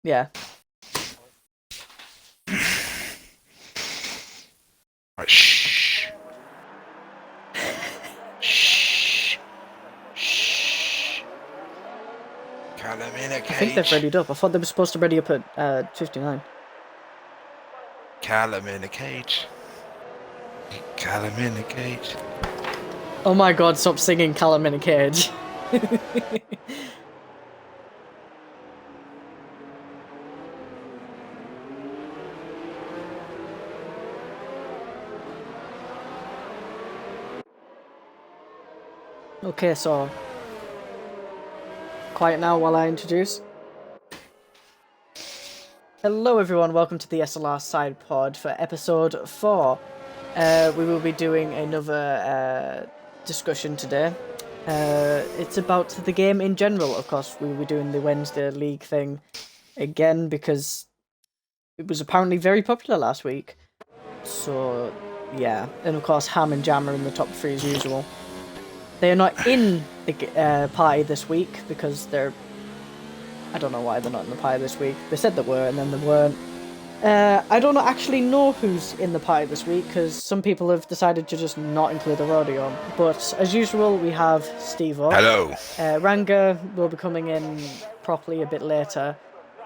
Yeah. Right, shh. Shh. Shh. Callum in a I think they've cage. readied up. I thought they were supposed to ready up at 59. Callum in a cage. Callum in a cage. Oh my god, stop singing Callum in a cage. Okay, so quiet now while I introduce. Hello everyone, welcome to the SLR SidePOD for episode 4. We will be doing another discussion today. It's about the game in general. Of course, we will be doing the Wednesday League thing again because it was apparently very popular last week. So, yeah. And of course, Ham and Jam are in the top 3 as usual. They are not in the party this week because they're... I don't know why they're not in the party this week. They said they were and then they weren't. I don't actually know who's in the party this week because some people have decided to just not include their audio. But as usual, we have Steve-O. Hello. Ranga will be coming in properly a bit later.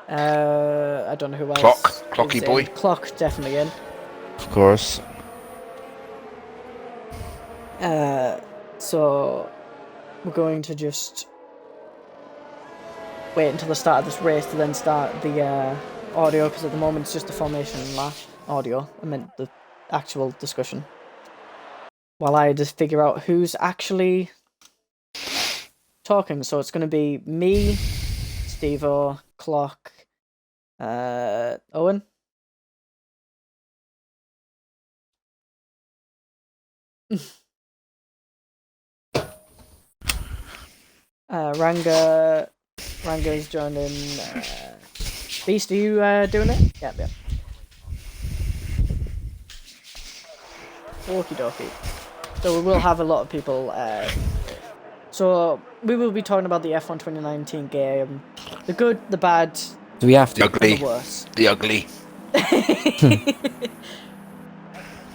I don't know who else. Clocky boy. Clock definitely in. Of course. So we're going to just wait until the start of this race to then start the audio, because at the moment it's just the formation audio. I meant the actual discussion. While I just figure out who's actually talking. So it's going to be me, Steve-O, Clock, Owen. Ranga's joined in. Beast, are you doing it? Yeah. Okie dokie. So we will have a lot of people. So we will be talking about the F1 2019 game. The good, the bad, Do we have to? The ugly. and the worse. The ugly.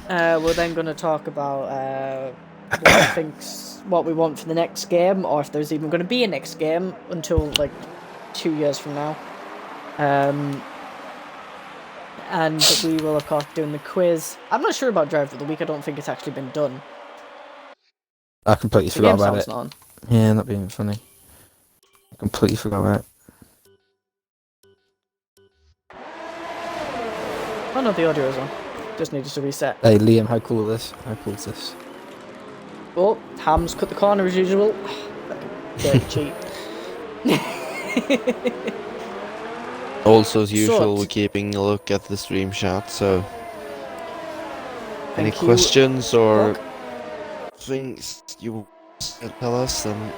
We're then going to talk about what we want for the next game, or if there's even going to be a next game until like 2 years from now. And we will of course be doing the quiz. I'm not sure about Driver of the Week. I don't think it's actually been done. I completely The forgot game about sounds it. not on. Yeah, not being funny. I completely forgot about it. Oh no, the audio is on. Just needed to reset. Hey Liam, how cool is this? How cool is this? Oh, Ham's cut the corner as usual. Dirty cheat. Also, as usual, Sort. we're keeping a look at the stream chat, so any Thank you, questions or Doc. things you want to tell us, then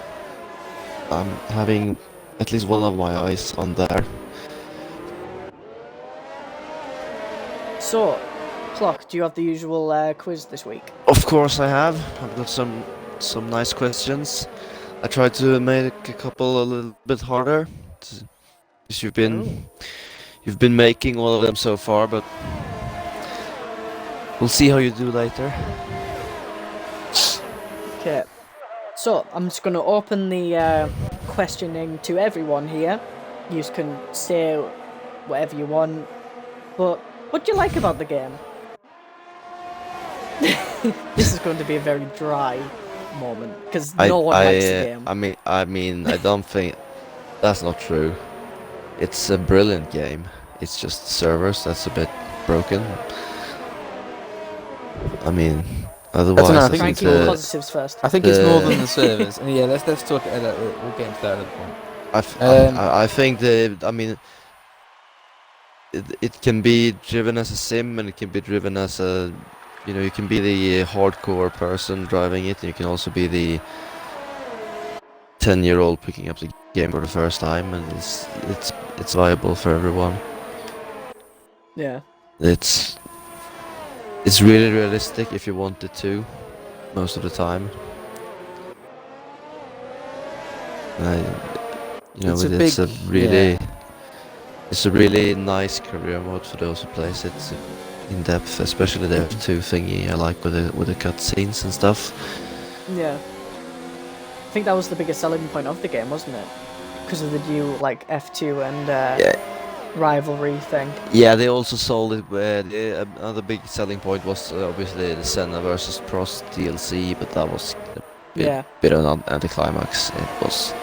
I'm having at least one of my eyes on there. So, Clock, do you have the usual quiz this week? Of course I have. I've got some nice questions. I tried to make a couple a little bit harder, because you've been making all of them so far, but we'll see how you do later. Okay. So, I'm just going to open the questioning to everyone here. You can say whatever you want, but what do you like about the game? This is going to be a very dry moment, because no one likes the game. I mean, I don't think that's not true. It's a brilliant game. It's just servers that's a bit broken. I mean, otherwise, I I think think Thank you, positives first. I think it's more than the servers. And yeah, let's talk. We'll get into that at the point. I think I mean, it can be driven as a sim, and it can be driven as a, you can be the hardcore person driving it, and you can also be the 10-year-old picking up the game for the first time, and it's viable for everyone. Yeah. It's really realistic if you want it to, most of the time. It's It's a really It's a really nice career mode for those who plays it in depth, especially the F2 thingy. I like with the cutscenes and stuff. Yeah. I think that was the biggest selling point of the game, wasn't it? Because of the new like F2 and rivalry thing. Yeah, they also sold it. Another big selling point was obviously the Senna versus Prost DLC, but that was a bit of an anticlimax. It was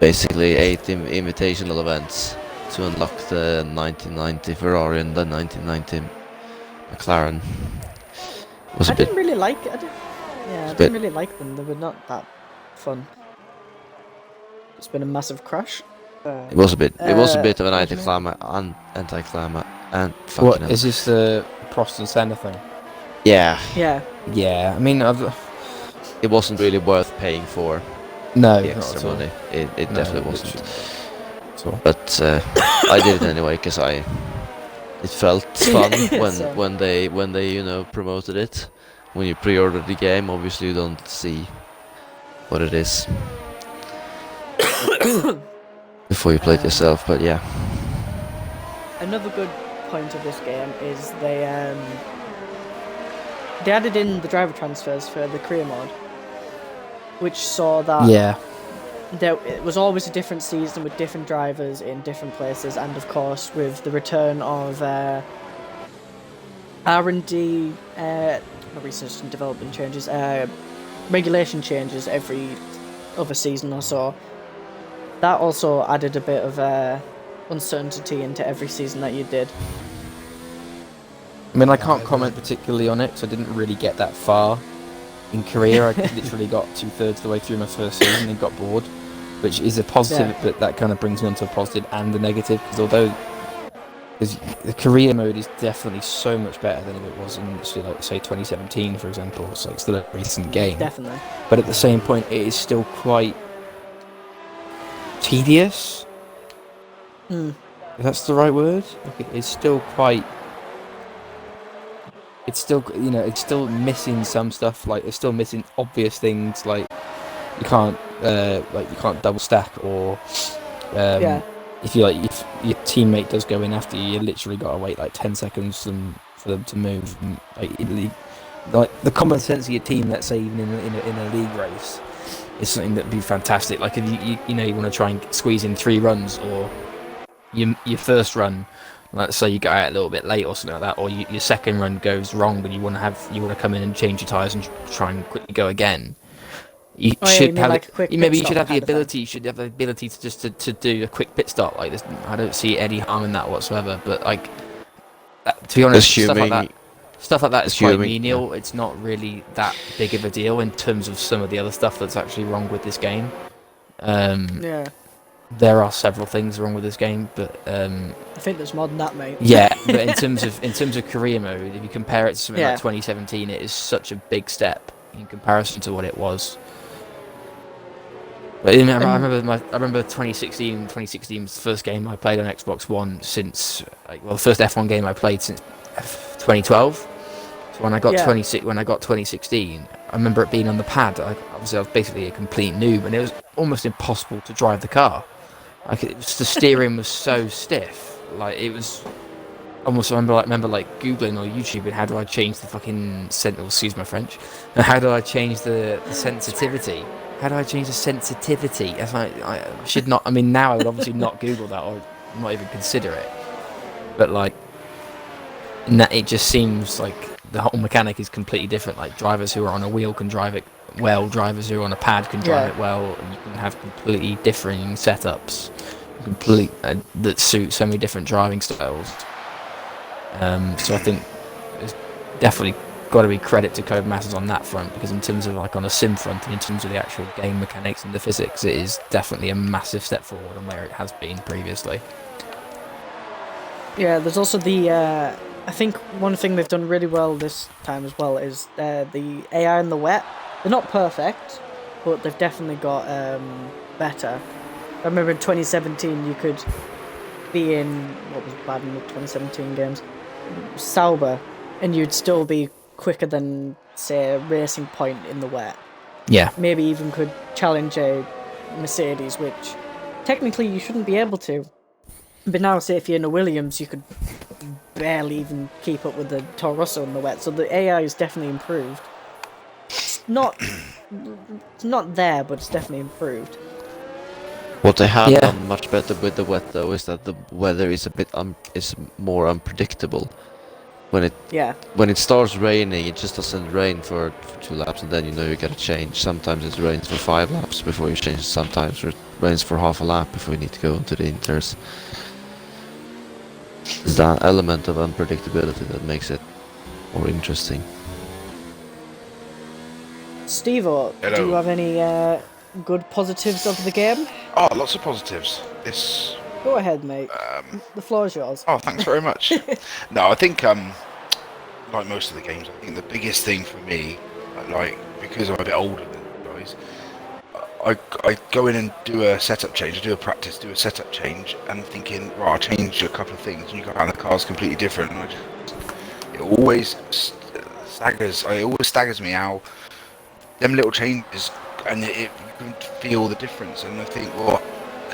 basically eight invitational events to unlock the 1990 Ferrari and the 1990 McLaren. I didn't really like it. I didn't really like them. They were not that fun. It's been a massive crush. It was a bit of an anticlimax, and fucking What hell. is this the Prost and Senna thing? Yeah. Yeah. Yeah, I mean, it wasn't really worth paying for. No, the extra money. It definitely wasn't. Literally. But I did it anyway because it felt fun when they promoted it. When you pre-order the game, obviously you don't see what it is before you play it yourself. But yeah. Another good point of this game is they added in the driver transfers for the career mode, which saw that it was always a different season with different drivers in different places, and of course with the return of R&D, research and development changes, regulation changes every other season or so. That also added a bit of uncertainty into every season that you did. I mean, I can't comment particularly on it because I didn't really get that far in Korea. I literally got 2/3 of the way through my first season and got bored, which is a positive, but that kind of brings me on to a positive and a negative, because although the career mode is definitely so much better than it was in, say 2017, for example. It's like still a recent game. Definitely. But at the same point, it is still quite tedious. If that's the right word. It's still quite... It's still, it's still missing some stuff. Like, it's still missing obvious things, like you can't double stack, or if your teammate does go in after you, you literally got to wait like 10 seconds for them to move. And, like the common sense of your team, let's say even in a league race, is something that'd be fantastic. Like if you want to try and squeeze in 3 runs, or your first run, let's say you go out a little bit late or something like that, or your second run goes wrong, but you want to come in and change your tyres and try and quickly go again. You should have the ability. You should have the ability to just to do a quick pit stop like this. I don't see any harm in that whatsoever. But like, to be honest, stuff like that is quite menial. It's not really that big of a deal in terms of some of the other stuff that's actually wrong with this game. There are several things wrong with this game, but I think there's more than that, mate. Yeah, but in terms of career mode, if you compare it to something like 2017, it is such a big step in comparison to what it was. But I remember 2016 was the first game I played on Xbox One since the first F1 game I played since 2012. So when I got 2016, I remember it being on the pad. Obviously I was basically a complete noob, and it was almost impossible to drive the car. The steering was so stiff. Like it was almost. I remember Googling or YouTubing, how do I change the fucking excuse my French. How do I change the sensitivity? How do I change the sensitivity? I should not. I mean, now I would obviously not Google that or not even consider it. But in that, it just seems like the whole mechanic is completely different. Like drivers who are on a wheel can drive it well. Drivers who are on a pad can drive it well. And you can have completely differing setups, that suit so many different driving styles. So I think it's definitely got to be credit to Codemasters on that front, because in terms of on a sim front and in terms of the actual game mechanics and the physics, it is definitely a massive step forward on where it has been previously. Yeah, there's also the I think one thing they've done really well this time as well is the AI in the wet. They're not perfect, but they've definitely got better. I remember in 2017 you could be in, what was bad in the 2017 games, Sauber, and you'd still be quicker than, say, a Racing Point in the wet. Yeah. Maybe even could challenge a Mercedes, which technically you shouldn't be able to. But now, say if you're in a Williams, you could barely even keep up with the Toro Rosso in the wet. So the AI is definitely improved. It's not there, but it's definitely improved. What they have Yeah. done much better with the wet though is that the weather is a bit is more unpredictable. When it starts raining, it just doesn't rain for 2 laps, and then you know you gotta change. Sometimes it rains for 5 laps before you change. Sometimes it rains for half a lap before you need to go into the inters. It's that element of unpredictability that makes it more interesting. Steve-O, do Hello. you have any good positives of the game? Oh, lots of positives. This. Go ahead, mate. The floor is yours. Oh, thanks very much. No, I think like most of the games, I think the biggest thing for me, like because I'm a bit older than you guys, I go in and do a setup change, I do a practice, do a setup change, and I'm thinking, right, I'll change a couple of things, and you go out and the car's completely different. And it always staggers me how them little changes, and you can feel the difference. And I think, well,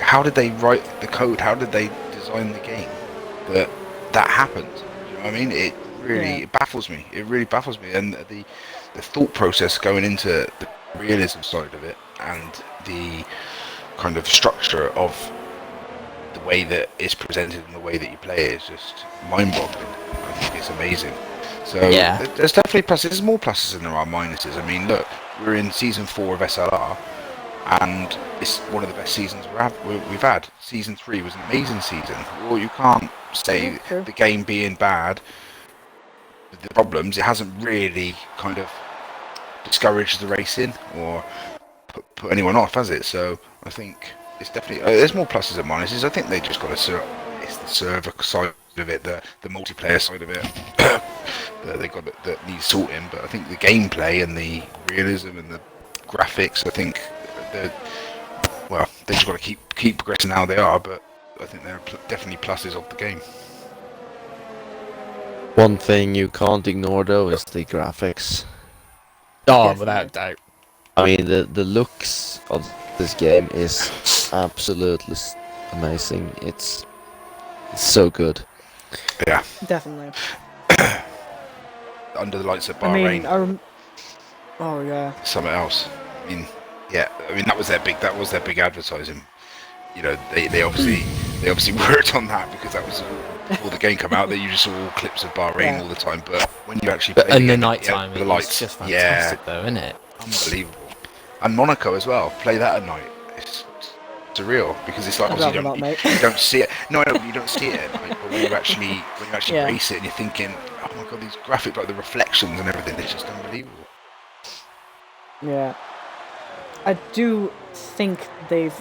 how did they write the code? How did they design the game that happened? You know what I mean? It really it baffles me. It really baffles me. And the thought process going into the realism side of it and the kind of structure of the way that it's presented and the way that you play it is just mind-boggling. I think it's amazing. So there's definitely pluses. There's more pluses than there are minuses. I mean, look, we're in season 4 of SLR, and it's one of the best seasons we've had. Season 3 was an amazing season. Well, you can't say the game being bad, the problems, it hasn't really kind of discouraged the racing or put anyone off, has it? So I think it's definitely there's more pluses and minuses. I think they just got to it's the server side of it, the multiplayer side of it they got that needs sorting. But I think the gameplay and the realism and the graphics, I think they just got to keep progressing how they are. But I think there are definitely pluses of the game. One thing you can't ignore though is the graphics. Oh, Definitely. without doubt. I mean, the looks of this game is absolutely amazing. It's so good. Yeah. Definitely. Under the lights of I mean, Bahrain. oh yeah. Something else. I mean, that was their big advertising. You know, they obviously worked on that because that was before the game came out. That you just saw all clips of Bahrain all the time. But when you actually play in the game, night time, the it's lights, just fantastic, though, isn't it? Unbelievable. And Monaco as well. Play that at night. It's surreal because it's like I'd obviously rather not, you don't see it. No, I know, you don't see it at night. But when you actually Yeah. race it and you're thinking, oh my god, these graphics, like the reflections and everything, it's just unbelievable. Yeah. I do think they've...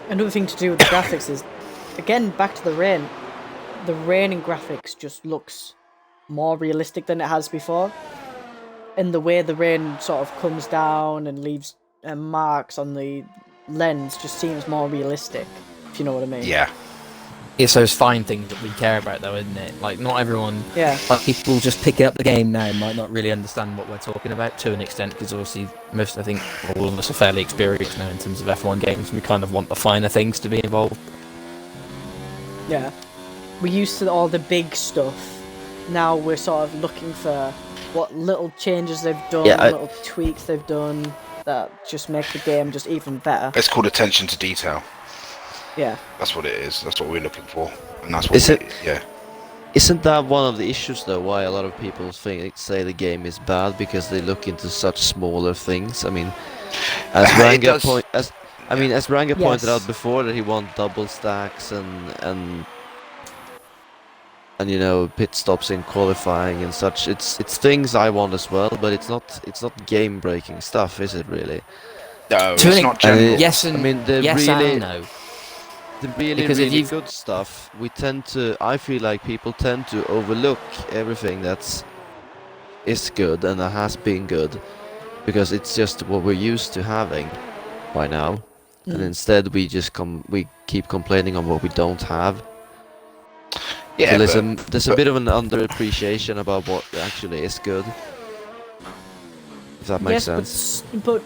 another thing to do with the graphics is, again, back to the rain. The rain in graphics just looks more realistic than it has before. And the way the rain sort of comes down and leaves marks on the lens just seems more realistic, if you know what I mean. Yeah. It's those fine things that we care about, though, isn't it? Like, not everyone... Yeah. Like, people just picking up the game now might not really understand what we're talking about to an extent, because obviously I think all of us are fairly experienced now in terms of F1 games. We kind of want the finer things to be involved. Yeah. We're used to all the big stuff. Now we're sort of looking for what little changes they've done, little tweaks they've done that just make the game just even better. It's called attention to detail. Yeah. That's what it is. That's what we're looking for, and that's what. Yeah. Isn't that one of the issues though? Why a lot of people say the game is bad because they look into such smaller things. I mean, as Ranga pointed out before, that he wants double stacks and you know, pit stops in qualifying and such. It's things I want as well, but it's not game breaking stuff, is it really? No, it's not general. Yes and and no. The really good stuff, I feel like people tend to overlook everything is good and that has been good, because it's just what we're used to having by now, and instead we keep complaining on what we don't have. Yeah, so there's a bit of an underappreciation about what actually is good. If that makes sense. But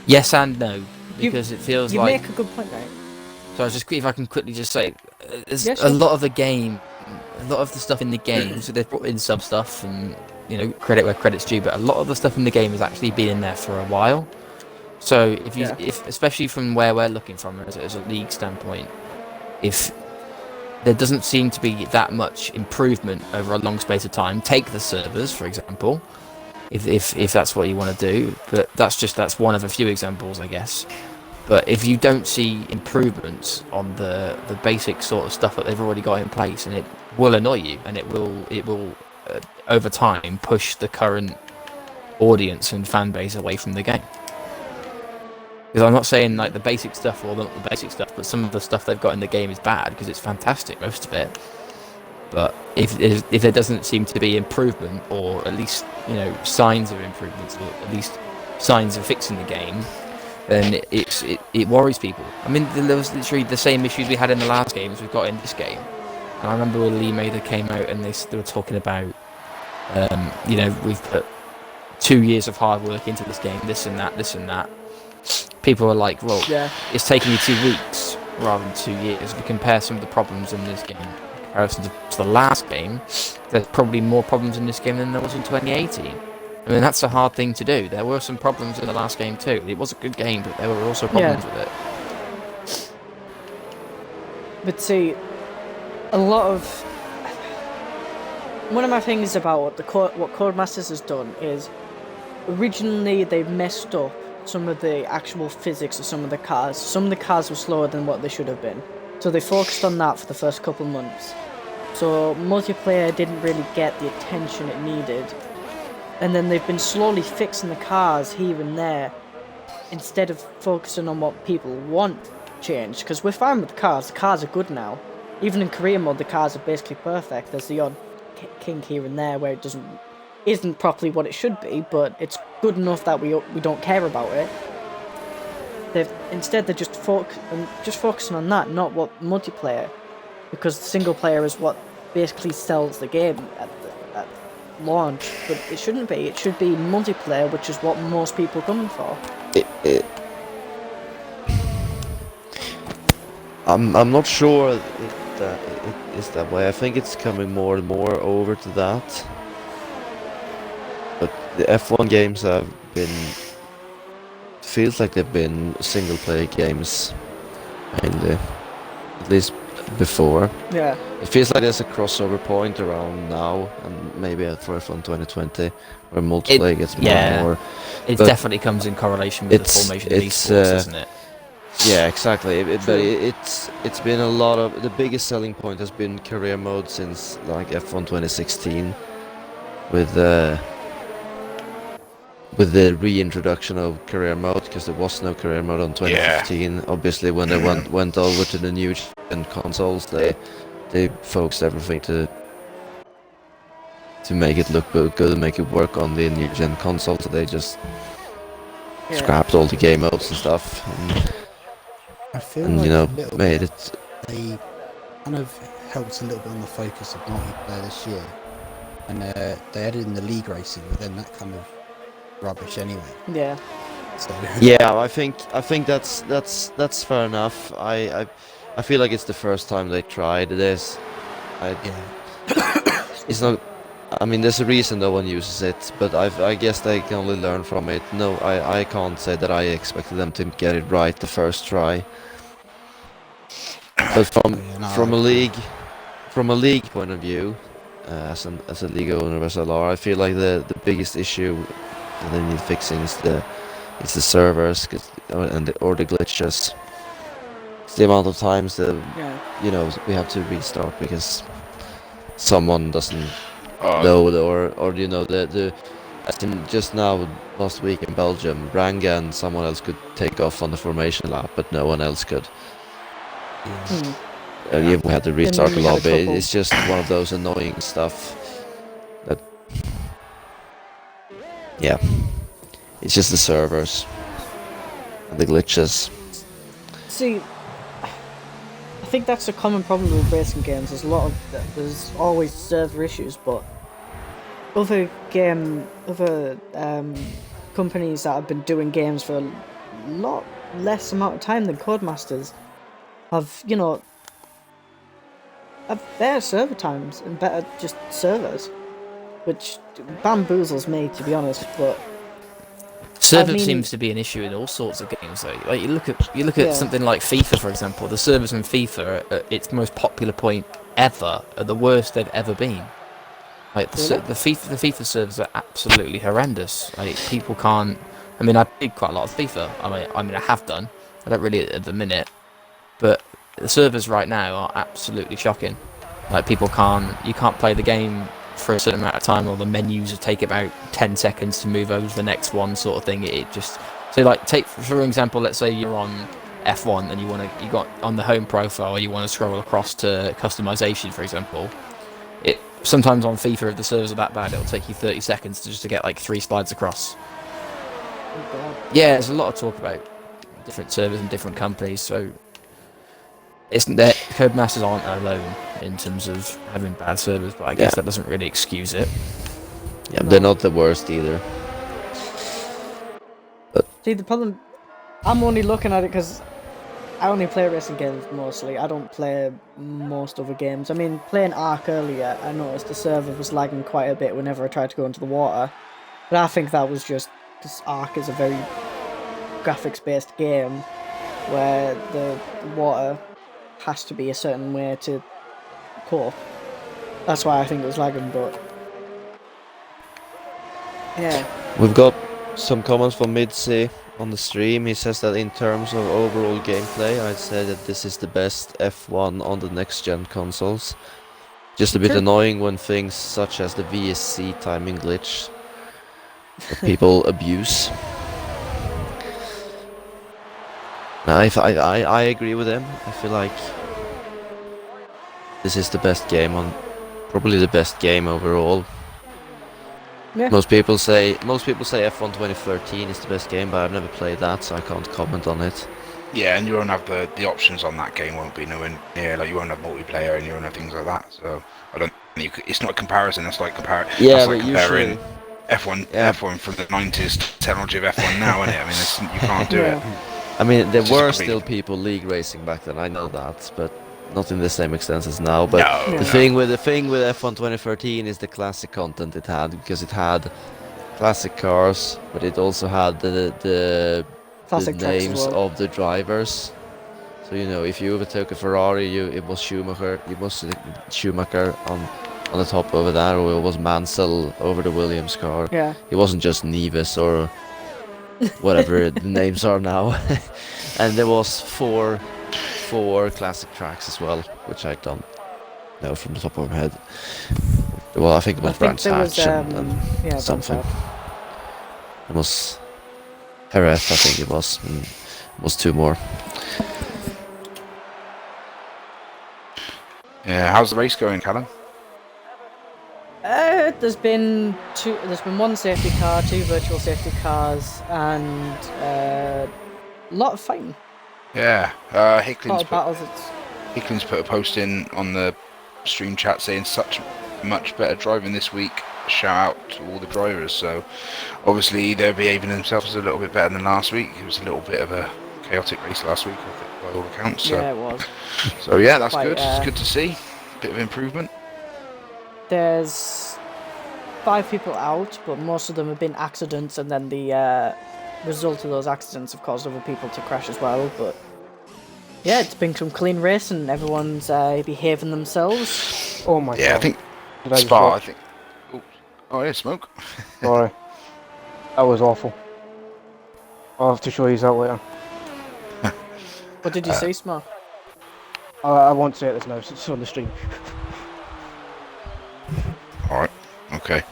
yes and no, because it feels you like... make a good point, right? So if I can quickly just say, there's Yeah, sure. a lot of the stuff in the game. So they've brought in sub stuff, and credit where credit's due. But a lot of the stuff in the game has actually been in there for a while. So if especially from where we're looking from as a league standpoint, if there doesn't seem to be that much improvement over a long space of time, take the servers for example. If that's what you want to do, but that's one of a few examples, I guess. But if you don't see improvements on the basic sort of stuff that they've already got in place, and it will annoy you, and it will over time push the current audience and fan base away from the game. Because I'm not saying like the basic stuff or not the basic stuff, but some of the stuff they've got in the game is bad because it's fantastic, most of it. But if there doesn't seem to be improvement, or at least signs of improvements, or at least signs of fixing the game, then it worries people. I mean, there was literally the same issues we had in the last game as we've got in this game. And I remember when Lee Mather came out and they were talking about, we've put 2 years of hard work into this game, this and that. People are like, well, it's taking you 2 weeks rather than 2 years. If you compare some of the problems in this game in comparison to the last game, there's probably more problems in this game than there was in 2018. I mean, that's a hard thing to do. There were some problems in the last game too. It was a good game, but there were also problems with it. But see, one of my things about what Codemasters has done is, originally they messed up some of the actual physics of some of the cars. Some of the cars were slower than what they should have been, so they focused on that for the first couple months. So multiplayer didn't really get the attention it needed. And then they've been slowly fixing the cars here and there, instead of focusing on what people want changed. Because we're fine with the cars are good now. Even in career mode, the cars are basically perfect. There's the odd kink here and there where it isn't properly what it should be, but it's good enough that we don't care about it. Instead they're just focusing on that, not what multiplayer, because single player is what basically sells the game at launch. But it shouldn't be. It should be multiplayer, which is what most people come for. I'm not sure it is that way. I think it's coming more and more over to that. But the F1 games have been, feels like they've been single player games mainly, at least before. Yeah. It feels like there's a crossover point around now, and maybe for F1 2020, where multiplayer gets more and more. It definitely comes in correlation with the formation of esports, doesn't it? Yeah, exactly. But it's been a lot of, the biggest selling point has been career mode since like F1 2016, with the reintroduction of career mode, because there was no career mode on 2015. Obviously, when they went over to the new gen consoles, they focused everything to make it look good and make it work on the new gen console. So they just scrapped all the game modes and stuff. I feel and like made it. They kind of helped a little bit on the focus of multiplayer this year, and they added in the league racing, but then that kind of rubbish anyway. Yeah. So. Yeah, I think that's fair enough. I feel like it's the first time they tried this. It's not. I mean, there's a reason no one uses it, but I guess they can only learn from it. No, I can't say that I expected them to get it right the first try. But from a league point of view, as a league owner of SLR, I feel like the biggest issue that they need fixing is the servers, or the glitches. It's the amount of times that we have to restart because someone doesn't know, or the as in just now last week in Belgium, Ranga and someone else could take off on the formation lap, but no one else could. We had to restart the lobby. It's just one of those annoying stuff that, it's just the servers and the glitches. See, I think that's a common problem with racing games. There's always server issues, but other companies that have been doing games for a lot less amount of time than Codemasters have, you know, have better server times and better just servers, which bamboozles me, to be honest. But Server seems to be an issue in all sorts of games, though. Like you look at something like FIFA, for example. The servers in FIFA, at its most popular point ever, are the worst they've ever been. Like the FIFA servers are absolutely horrendous. Like people can't. I mean, I played quite a lot of FIFA. I mean, I have done. I don't really at the minute, but the servers right now are absolutely shocking. Like people can't. You can't play the game for a certain amount of time, or the menus will take about 10 seconds to move over to the next one, sort of thing. It just so like take for example, let's say you're on F1 and you got on the home profile, you want to scroll across to customization, for example. It sometimes on FIFA, if the servers are that bad, it'll take you 30 seconds to get like 3 slides across. Yeah, there's a lot of talk about different servers and different companies, so it's that Codemasters aren't alone in terms of having bad servers, but I guess that doesn't really excuse it. Yeah, they're not the worst either. But see, the problem, I'm only looking at it because I only play racing games mostly. I don't play most other games. I mean, playing Ark earlier, I noticed the server was lagging quite a bit whenever I tried to go into the water. But I think that was just because Ark is a very graphics-based game where the water has to be a certain way to cope. That's why I think it was lagging, but yeah. we've got some comments from Midse on the stream. He says that in terms of overall gameplay, I'd say that this is the best F1 on the next-gen consoles. Just a bit annoying when things such as the VSC timing glitch that people abuse. Now, I agree with him. I feel like this is the best game probably the best game overall. Yeah. Most people say F1 2013 is the best game, but I've never played that, so I can't comment on it. Yeah, and you won't have the options on that game. Won't be nowhere near, like you won't have multiplayer and you won't have things like that. So I don't. It's not a comparison. That's like comparing. Yeah, that's like but comparing usually F1 from the 90s technology of F1 now, isn't it? I mean, you can't do it. I mean, there It's were just still people league racing back then. I know that, but not in the same extent as now. But No, the no. thing with F1 2013 is the classic content it had, because it had classic cars, but it also had the Classic tracks as names well. of the drivers. So if you overtook a Ferrari, it was Schumacher. It was Schumacher on the top over there, or it was Mansell over the Williams car. Yeah. It wasn't just Neves or whatever the names are now. And there was four classic tracks as well, which I don't know from the top of my head. Well, I think it was Brands Hatch and something. It was Jerez, I think it was. And it was 2 more. Yeah, how's the race going, Callum? There's been 1 safety car, 2 virtual safety cars, and a lot of fighting. Yeah, A lot Hicklin's of battles. put a post in on the stream chat saying such much better driving this week. Shout out to all the drivers. So obviously they're behaving themselves a little bit better than last week. It was a little bit of a chaotic race last week, I think, by all accounts. So. Yeah, it was. So yeah, that's Quite, good. It's good to see. Bit of improvement. There's 5 people out, but most of them have been accidents, and then the result of those accidents have caused other people to crash as well. But yeah, it's been some clean race, and everyone's behaving themselves. Oh my god. Yeah, I think Did I just Spa. I watch? think. Oh yeah, smoke. Sorry. That was awful. I'll have to show you that later. What did you say, Smart? I won't say it this now, it's on the stream. All right. Okay.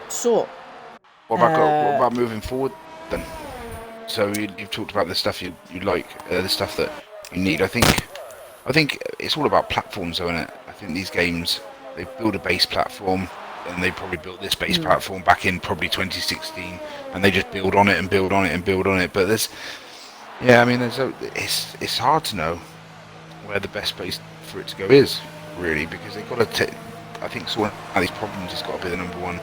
So, What about moving forward then? So you've talked about the stuff you like, the stuff that you need. I think it's all about platforms, though, isn't it? I think these games, they build a base platform, and they probably built this base platform back in probably 2016, and they just build on it and build on it and build on it. But it's hard to know where the best place for it to go is, really, because they've got to. I think sorting out these problems has got to be the number one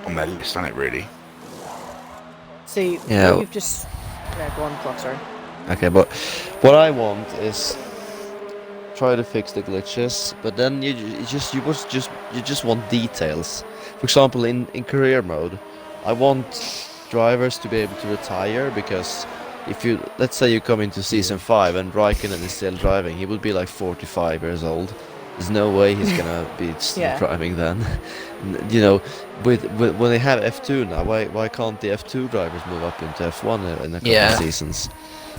on their list, hasn't it? Really. see, Yeah. what you've just Yeah, go on, clock, sorry. Okay, but what I want is try to fix the glitches, but then you just want details. For example, in career mode, I want drivers to be able to retire, because if you, let's say you come into season 5 and Raikkonen is still driving, he would be like 45 years old. There's no way he's gonna be still Yeah. driving then. You know, with when they have F2 now, why can't the F2 drivers move up into F1 in a couple of seasons?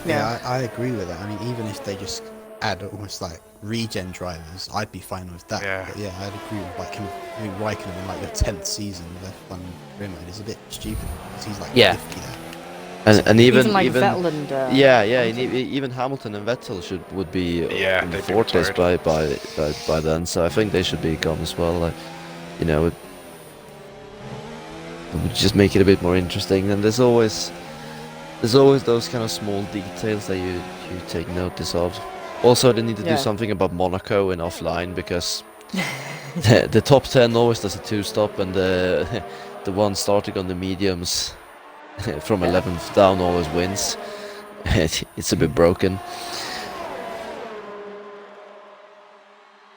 Yeah, I agree with that. I mean, even if they just add almost like regen drivers, I'd be fine with that. Yeah. But yeah, I'd agree with like having Raikkonen in like your 10th season of F1 career mode is a bit stupid, because he's like 50 there. And even like Vettel and even Hamilton and Vettel would be in the they'd be forties retired. by then. So I think they should be gone as well. Like, you know, it would just make it a bit more interesting. And there's always those kind of small details that you take notice of. Also, they need to do something about Monaco in offline, because the top 10 always does a 2-stop, and the one starting on the mediums from 11th down always wins. It's a bit broken.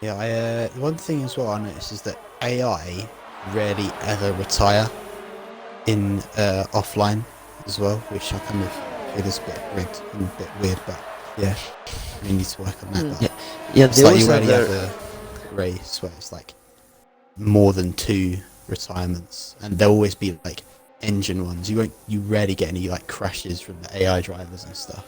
Yeah, one thing as well I noticed is that AI rarely ever retire in offline as well, which I kind of feel is a bit weird, but yeah, we need to work on that. But Yeah, it's they like always you have rarely their... have a race where it's like more than 2 retirements, and there'll always be like engine ones. You rarely get any like crashes from the AI drivers and stuff.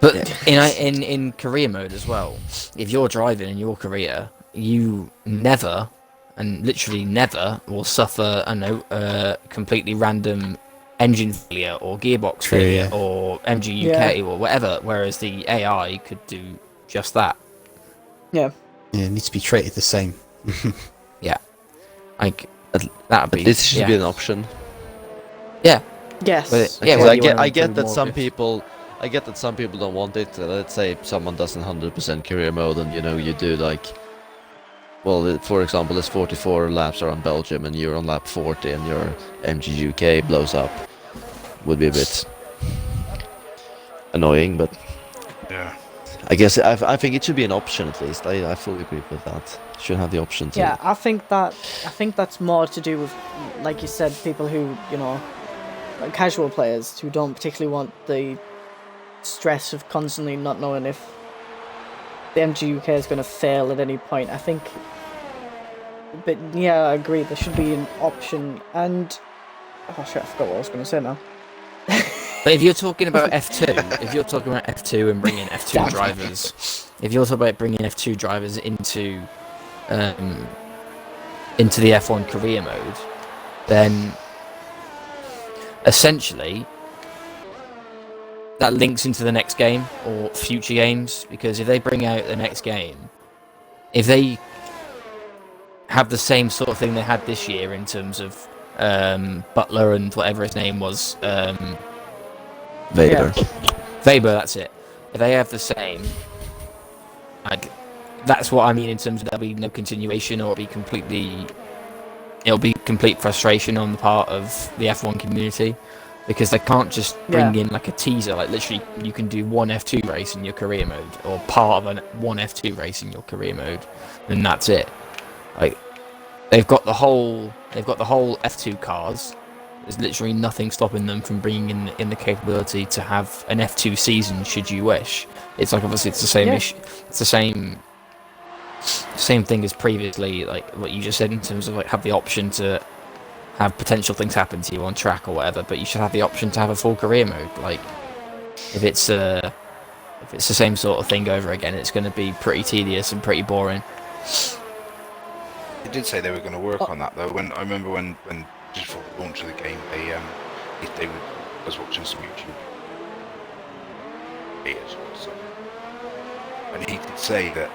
But in career mode as well, if you're driving in your career, you never, and literally never, will suffer a completely random engine failure or gearbox failure or MGUK or whatever, whereas the AI could do just that. Yeah. Yeah, it needs to be treated the same. Yeah. Like, that'd be... This should be an option. Yeah. Yes. But I get that some people don't want it. Let's say someone does 100% career mode, and you do like, well, for example, there's 44 laps around Belgium, and you're on lap 40, and your MGUK blows up. Would be a bit annoying, but Yeah. I guess I think it should be an option at least. I fully agree with that. Should have the option to. Yeah, I think that's more to do with, like you said, people who, like casual players who don't particularly want the stress of constantly not knowing if the MGUK is going to fail at any point. I think, but yeah, I agree. There should be an option. And oh shit, I forgot what I was going to say now. But if you're talking about F2, and bringing F2 drivers, if you're talking about bringing F2 drivers into the F1 career mode, then essentially that links into the next game or future games, because if they bring out the next game, if they have the same sort of thing they had this year in terms of Butler and whatever his name was, Weber. Weber, that's it. If they have the same, like, that's what I mean in terms of there'll be no continuation, or it'll be complete frustration on the part of the F1 community, because they can't just bring in like a teaser, like literally you can do one F2 race in your career mode, or part of one F2 race in your career mode, and that's it. Like, they've got the whole F2 cars. There's literally nothing stopping them from bringing in the capability to have an F2 season, should you wish. It's like, obviously it's the same issue. It's the same thing as previously, like what you just said, in terms of like have the option to have potential things happen to you on track or whatever, but you should have the option to have a full career mode. Like, if it's the same sort of thing over again, it's going to be pretty tedious and pretty boring. They did say they were going to work on that though. I remember when just before the launch of the game, I was watching some YouTube videos or something, and he did say that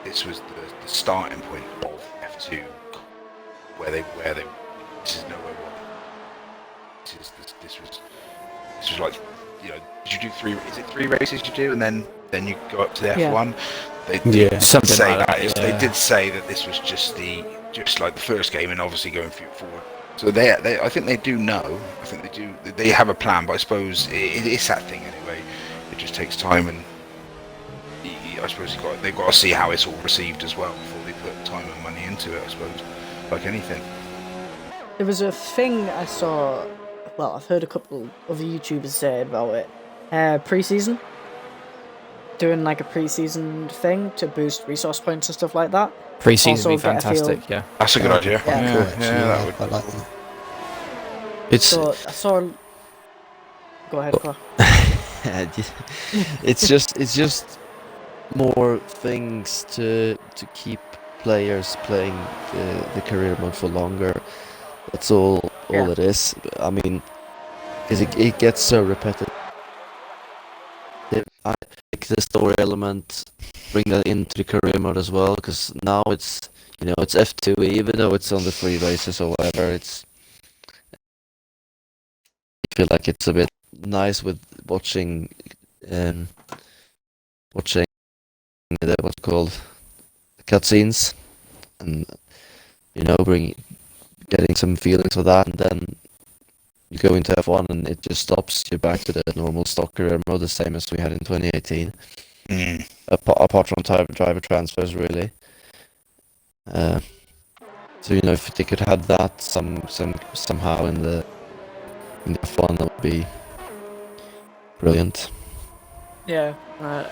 this was the starting point of F2, where they this is nowhere wrong. This was like, did you do 3? Is it 3 races you do, and then you go up to the F1? They did Something say like that. that, They did say that this was just like the first game, and obviously going forward So I think they do know. I think they do. They have a plan, but I suppose it's that thing anyway. It just takes time, and I suppose they've got to see how it's all received as well before they put time and money into it. I suppose, like anything. There was a thing I saw. Well, I've heard a couple of YouTubers say about it. Pre-season, doing like a pre-season thing to boost resource points and stuff like that. Pre-season would be Also get a feel- fantastic. Yeah. That's a good idea. Yeah, Cool, actually, that would. I like that. It's So I saw. Go ahead, Clark. it's just more things to keep players playing the career mode for longer. That's all Yeah. it is. I mean, 'cause it gets so repetitive. I like the story element, bring that into the career mode as well, because now it's it's F2, even though it's on the free basis or whatever. I feel like it's a bit nice with watching the what's it called cutscenes, and getting some feelings of that, and then you go into F1 and it just stops you back to the normal stock career mode, the same as we had in 2018. Apart from driver transfers, really. So if they could have that somehow in the F1, that would be brilliant. Yeah. Right.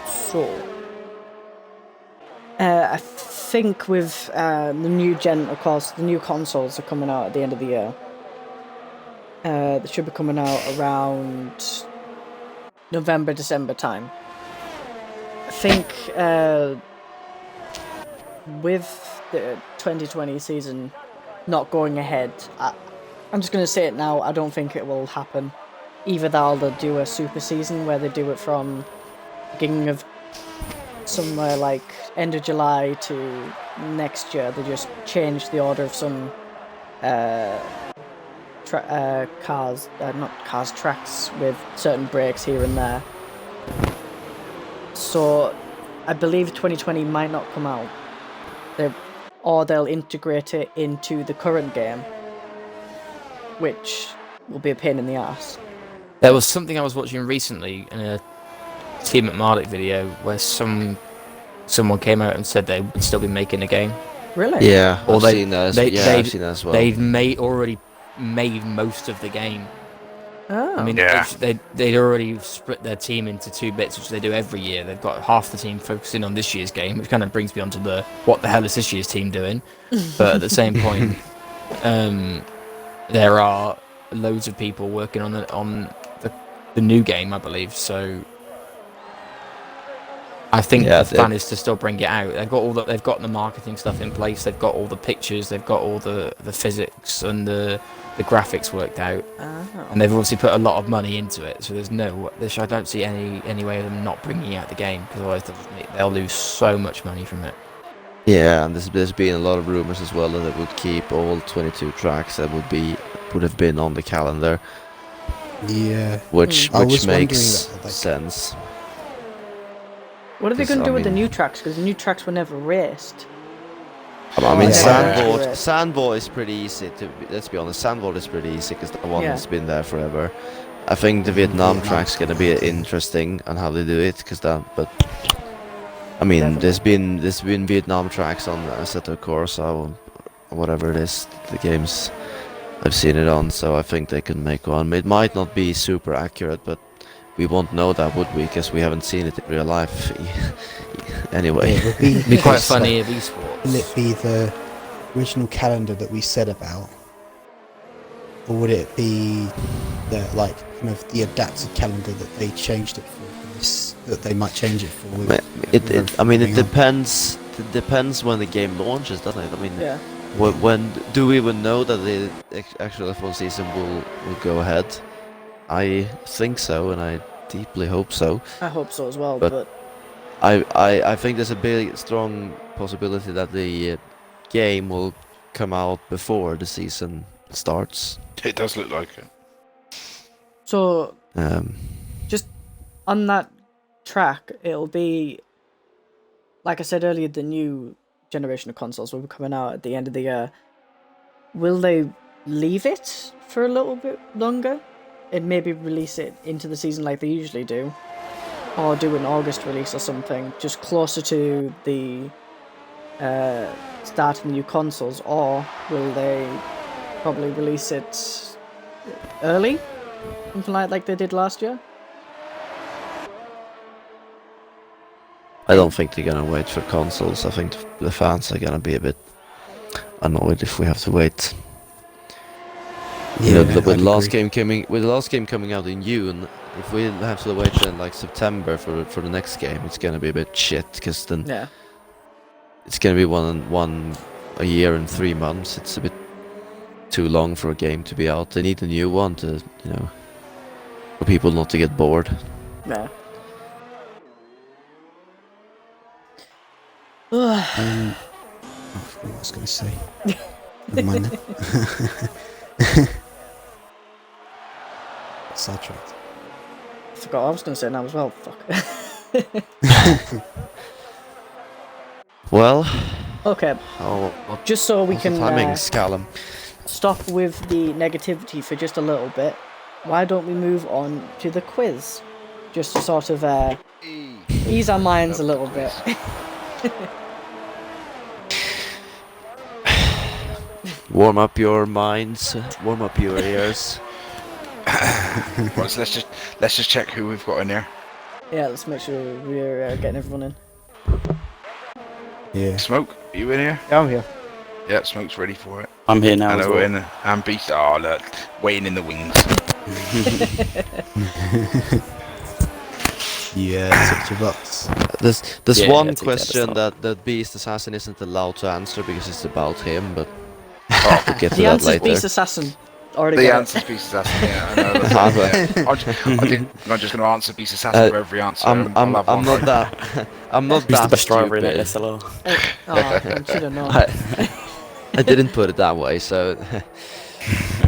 So. I think with the new gen, of course, the new consoles are coming out at the end of the year. They should be coming out around November, December time. I think with the 2020 season not going ahead, I'm just going to say it now, I don't think it will happen. Either that or they'll do a super season where they do it from beginning of somewhere like end of July to next year. They just change the order of some tracks with certain breaks here and there. So I believe 2020 might not come out. Or they'll integrate it into the current game, which will be a pain in the ass. There was something I was watching recently in a Team at Marduk video where someone came out and said they would still be making a game. Really? Yeah, Or I've seen that. I've seen that as well. They'd already made most of the game. Oh. I mean, they'd already split their team into two bits, which they do every year. They've got half the team focusing on this year's game, which kind of brings me on to what the hell is this year's team doing? But at the same point, there are loads of people working on the new game, I believe. So I think the plan is to still bring it out. They've got the marketing stuff in place. They've got all the pictures. They've got all the physics and the graphics worked out. Oh. And they've obviously put a lot of money into it. So I don't see any way of them not bringing out the game, because otherwise they'll lose so much money from it. Yeah, and there's been a lot of rumors as well that they would keep all 22 tracks that would have been on the calendar. Yeah. Which I was makes wondering that, sense. What are they going to do with the mean- new tracks? Because the new tracks were never raced. I mean, Yeah. Sandboard is pretty easy let's be honest, Sandboard is pretty easy because the one Yeah. that's been there forever. I think the Vietnam track's gonna be interesting on how they do it, but I mean, Definitely. there's been Vietnam tracks on Assetto Corsa or whatever it is, the games I've seen it on, so I think they can make one. It might not be super accurate, but we won't know that, would we? Because we haven't seen it in real life. Anyway. It would It'd be quite because, funny like, if esports. will it be the original calendar that we said about, or would it be the kind of the adapted calendar that they changed it for this, that they might change it for? I mean, it depends. It depends when the game launches, doesn't it? I mean, Yeah. when do we even know that the actual F1 season will go ahead? I think so, and I deeply hope so. I hope so as well, But- but I think there's a big, strong possibility that the game will come out before the season starts. It does look like it. so Um, on that track, it'll be, like I said earlier, the new generation of consoles will be coming out at the end of the year, will they leave it for a little bit longer and maybe release it into the season like they usually do, or do an August release or something just closer to the start of the new consoles, or will they probably release it early, something like they did last year? I don't think they're gonna wait for consoles. I think the fans are gonna be a bit annoyed if we have to wait. Yeah, with I'd the last agree. game coming out in June, if we have to wait till like September for the next game, it's gonna be a bit shit. Because then Yeah. it's gonna be one a year and 3 months. It's a bit too long for a game to be out. They need a new one to, for people not to get bored. Yeah. I forgot what I was going to say. Never mind then. Sidetracked. I forgot what I was going to say now as well. Fuck. Well, Okay, what just so we what's the can timings, Callum? stop with the negativity for just a little bit, why don't we move on to the quiz? Just to sort of ease our minds a little bit. Warm up your minds, warm up your ears. Right, so let's just check who we've got in here. Yeah, let's make sure we're getting everyone in. Yeah. Smoke, are you in here? Yeah, I'm here. Yeah, Smoke's ready for it. I'm here now And as Owen well. and Beast. Oh, look, waiting in the wings. Yeah, tick your box. There's Yeah, one I take that as question well. that Beast Assassin isn't allowed to answer because it's about him, but Oh, we'll get to The that answer's later. Beast Assassin. Already the got answer's Beast Assassin. Yeah, I know. That's it, yeah. I'm just going to answer Beast Assassin for every answer. I'm I'll have one not right. that I'm not Who's that the best driver in stupid. it, SLR? it. Oh, I should have known. I didn't put it that way, so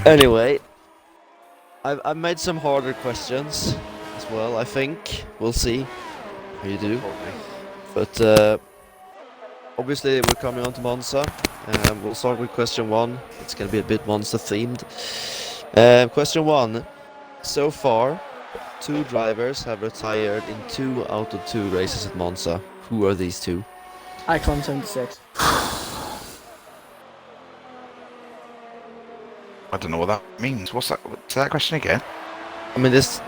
anyway, I made some harder questions as well. I think we'll see how you do. But obviously we're coming on to Monza. We'll start with question 1. It's gonna be a bit Monza themed. Question 1. So far, 2 drivers have retired in 2 out of 2 races at Monza. Who are these 2? Icon 76. I don't know what that means. What's that? What's that question again? I mean, there's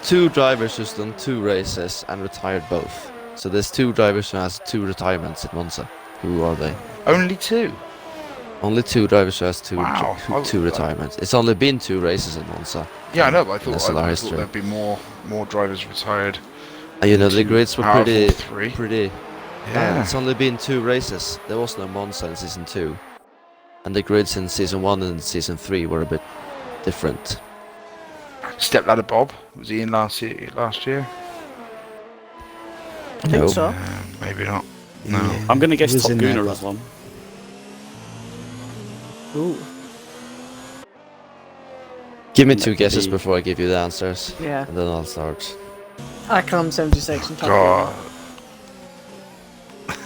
2 drivers who's done 2 races and retired both. So there's 2 drivers who has 2 retirements at Monza. Who are they? Only 2. Only 2 drivers who has 2 Wow. two retirements. It's only been 2 races at Monza. Yeah, I know, but I in thought, SLR I thought history. there'd be more drivers retired. And the 2 grids were out of pretty 3. pretty. Yeah. It's only been 2 races. There was no Monza in season 2, and the grids in season 1 and season 3 were a bit different. Stepladder Bob, was he in last year? I think so. Maybe not. No. Yeah, I'm going to he guess was Top in there, Gooner but- as one. Ooh. Give me That 2 could guesses be- before I give you the answers, Yeah. and then I'll start. Icon 76 and Top God.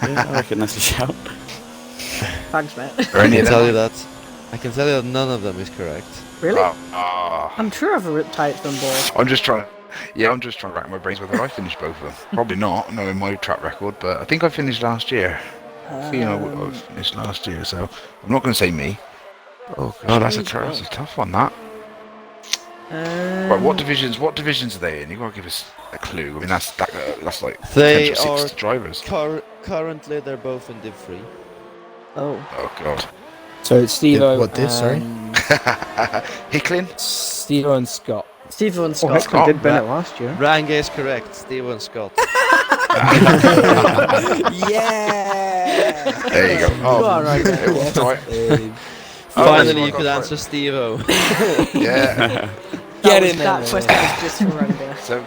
Yeah, I reckon that's a shout. Thanks, mate. Are I any can of tell them? you that. I can tell you that none of them is correct. Really? Ah. I'm sure I've typed them both. I'm just trying to rack my brains whether I finished both of them. Probably not, knowing my track record, but I think I finished last year. I finished last year, so I'm not going to say me. Oh, that's a tough one, that. Right, what divisions are they in? You've got to give us a clue. I mean, that's like They potential are 6 drivers. currently they're both in Div 3. Oh. Oh, God. So it's Steve-O What div, sorry? Hicklin? Steve-O and Scott. Steve and Oh, Scott. Hexman Scott, did Bennett last year. Ranga is correct. Steven Scott. Yeah! There you go. You are right there. It was right. Oh, Finally, that's you what I could got answer Steve-O. Yeah. Get in there, That man. question was just for Ranga. So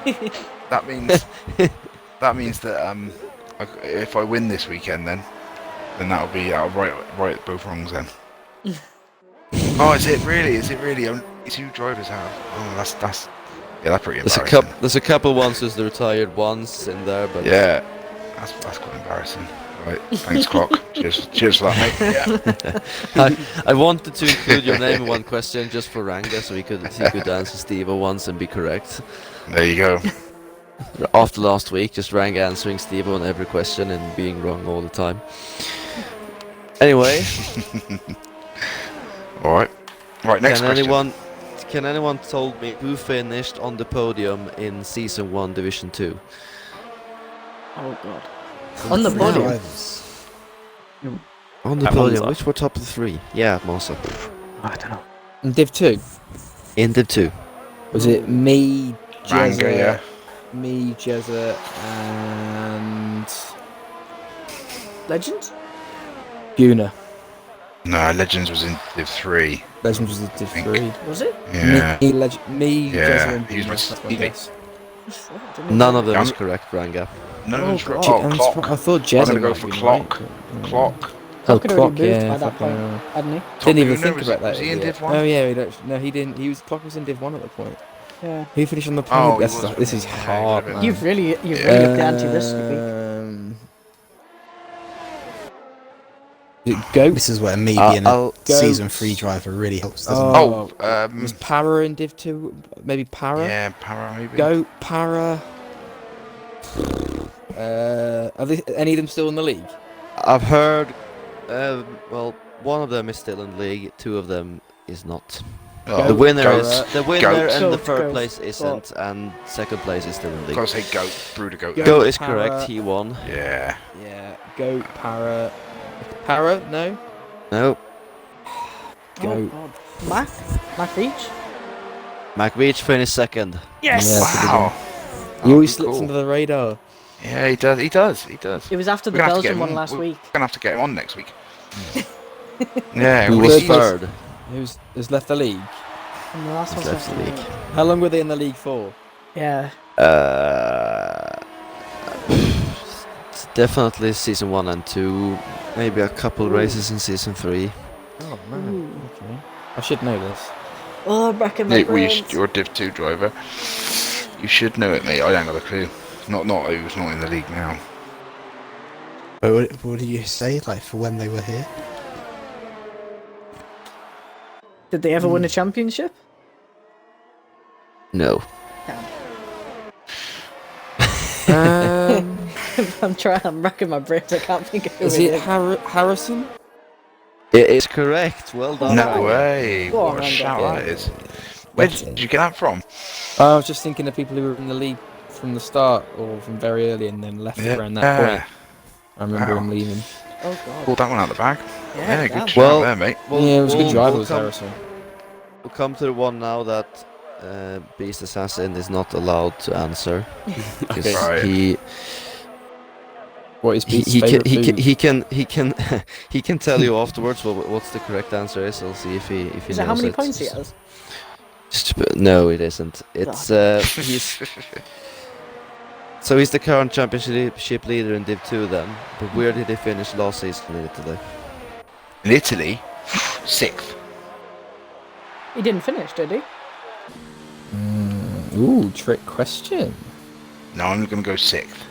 that means that if I win this weekend, then I'll right both wrongs then. Oh, is it really? Only 2 drivers have. Oh, that's pretty embarrassing. There's a couple ones who's retired once in there, but Yeah, that's quite embarrassing. Right, thanks, Clock. Cheers for that, mate. Yeah. I wanted to include your name in one question just for Ranga, so he could answer Steve once and be correct. There you go. After last week, just Ranga answering Steve on every question and being wrong all the time. Anyway, All right. Right, next question. Can anyone told me who finished on the podium in Season 1, Division 2? Oh god. On the Three podium. drivers. On the At podium, Monza. which were top of the 3? Yeah, at Monza. I don't know. In Div 2, In Div 2. was it me, Ranga, Jezza, yeah. me, Jezza, and Legends? Buna? No, Legends was in Div 3. Legends was the Div think. 3. Was it? Yeah. Me, Yeah, Jezza, and he was Buna. my That's my teammate. guess. None of them Yeah, is I'm- correct, Ranga. No, Oh, it's God. oh, I'm Clock. I thought I'm Jezza gonna go might for be Clock. right, but- Clock. Oh, Could have already Clock, moved yeah. by that fucking point, hell. hadn't he? Didn't even Buna, think was about that. he in yeah. Div 1? Oh yeah, no, he didn't. Clock was in Div 1 at the point. Yeah. Who finished on the Oh, podium? he was, This wasn't is he? Yeah, he hard, would've man. been. You've really upped the ante this week. Is it Goat? This is where me being a I'll Season 3 driver really helps, doesn't it? Oh, was Para in Div 2? Maybe Para? yeah, Para maybe. Goat, Para. Are any of them still in the league? I've heard, well, one of them is still in league, two of them is not. Oh, The winner Goat. is the winner, Goat. and the Goat, third Goat. place isn't, and second place is still in Gotta league. say Goat. Brewed Goat. Goat. There. Goat is Para. correct. He won. Yeah. Yeah, Goat, Para. Para? No? No, Goat. Oh god. Mac Reach? McVeach finished second. Yes! Yeah. Wow. He always Cool. slips under the radar. Yeah, he does. He does. He does. It was after the We're gonna have to Belgian get him one on. last We're week. gonna have to get him on next week. Yeah. Who well, was he- third? Who's left the league? And the last He's one's left the league. How long were they in the league for? Yeah. It's definitely season 1 and 2. Maybe a couple races in season 3. Oh man. Okay. I should know this. Oh, I'm racking my Nick, brains. you're a Div 2 driver. You should know it, mate. I don't got a clue. Not who's not in the league now. But what did you say, like, for when they were here? Did they ever win a championship? No. I'm racking my brains. I can't think of who Is it it is. Harrison? It is correct. Well done. No Ranga. way. Go on, What a Ranga. shout Yeah. that is. Where did you get that from? I was just thinking of people who were in the league from the start or from very early and then left around that point. I remember Wow. him leaving. Oh god. Pulled that one out the bag. Yeah, damn. good shout Well- there, mate. Yeah, it was a good driver, was Harrison. We'll come to the one now that Beast Assassin is not allowed to answer. Because Right. he What is he, Pete's he, can, favourite he, food? can, he can he can he can tell you afterwards what's the correct answer is. I'll see if he Is knows it how many it. points he has? No, it isn't. It's he's so he's the current championship leader in Div 2 then. But where did he finish last season in Italy? In Italy, 6th. He didn't finish, did he? Ooh, trick question. No, I'm gonna go 6th.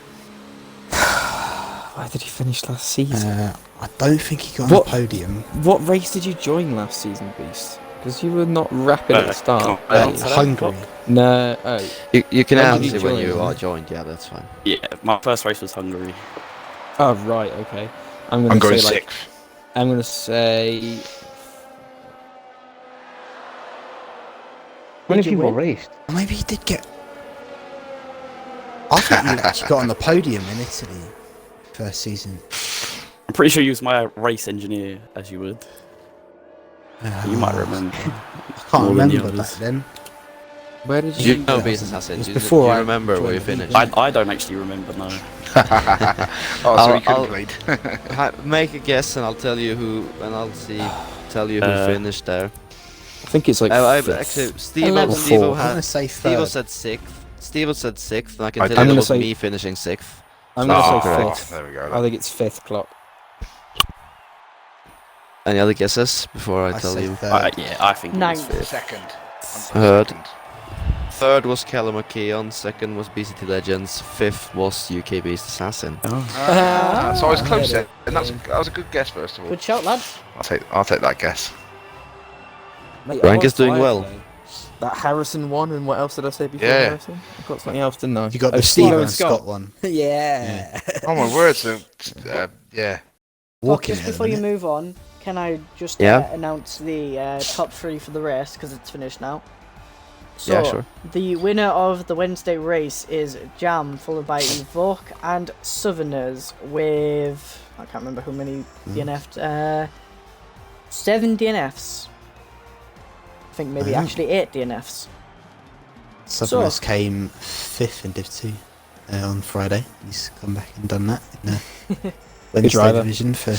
Why did he finish last season? I don't think he got on What? the podium. What race did you join last season, Beast? Because you were not rapid at the start. can't answer that. Hungary. No, oh. You can When did answer you when join? you are joined. Yeah, that's fine. Yeah, my first race was Hungary. Oh, right, okay. I'm I'm gonna going say, like, 6th. I'm gonna say... Many Did you people win? raced. Maybe he did get. I think he actually got on the podium in Italy first season. I'm pretty sure you was my race engineer, as you would. You might remember. I can't more than the remember back others. then. Where did You you... know that Beast was- Assassin. it was You, before you I remember where you joined the finished. I don't actually remember, no. Oh, so I'll- he could I'll- have played. Make a guess and I'll tell you who. And I'll tell you who finished there. I think it's like I've fifth. actually Eleven. Steve I'm had gonna say Steve third. said 6th. Steve said 6th, and I can I tell did. you I'm it was gonna me finishing 6th. I'm gonna Oh, say fifth. there we go. I think it's fifth clock. Any other guesses before I I tell say you? third. Yeah, I think it was Ninth. fifth. Second. Third. third was Callum McKeon, second was BCT Legends, fifth was UK Beast Assassin. So I was close Yeah, there, and that was a good guess first of all. Good shout, lads. I'll take that guess. Mate, Rank I is doing was well. tired today. That Harrison one, and what else did I say before Yeah. Harrison? I got something else, didn't I? You got Oh, the Steve Steve and and Scott one. yeah. Oh my word! So yeah. Walking Just before you move on, can I just Yeah. announce the top 3 for the race, because it's finished now? So, Yeah, sure. the winner of the Wednesday race is Jam, followed by Evoke and Southerners with... I can't remember how many DNF'd. 7 DNFs. I think maybe actually 8 DNFs. Southerners came 5th in Div 2 on Friday. He's come back and done that in the Wednesday driver. division for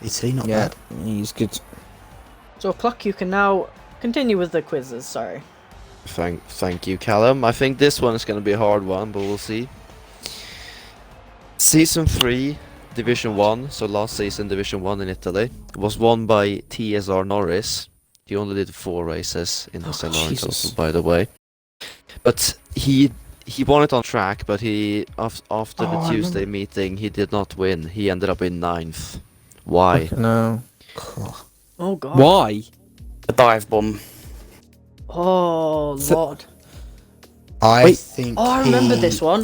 BT, not Yeah, bad. he's good. So, Pluck, you can now continue with the quizzes, sorry. Thank you, Callum. I think this one is going to be a hard one, but we'll see. Season 3, Division 1, so last season Division 1 in Italy, was won by TSR Norris. He only did 4 races in SLR in total, by the way. But he won it on track, but after the Tuesday meeting, he did not win. He ended up in 9th. Why? No. Oh, God. Why? A dive bomb. Oh, Lord. I think Oh, I remember this one.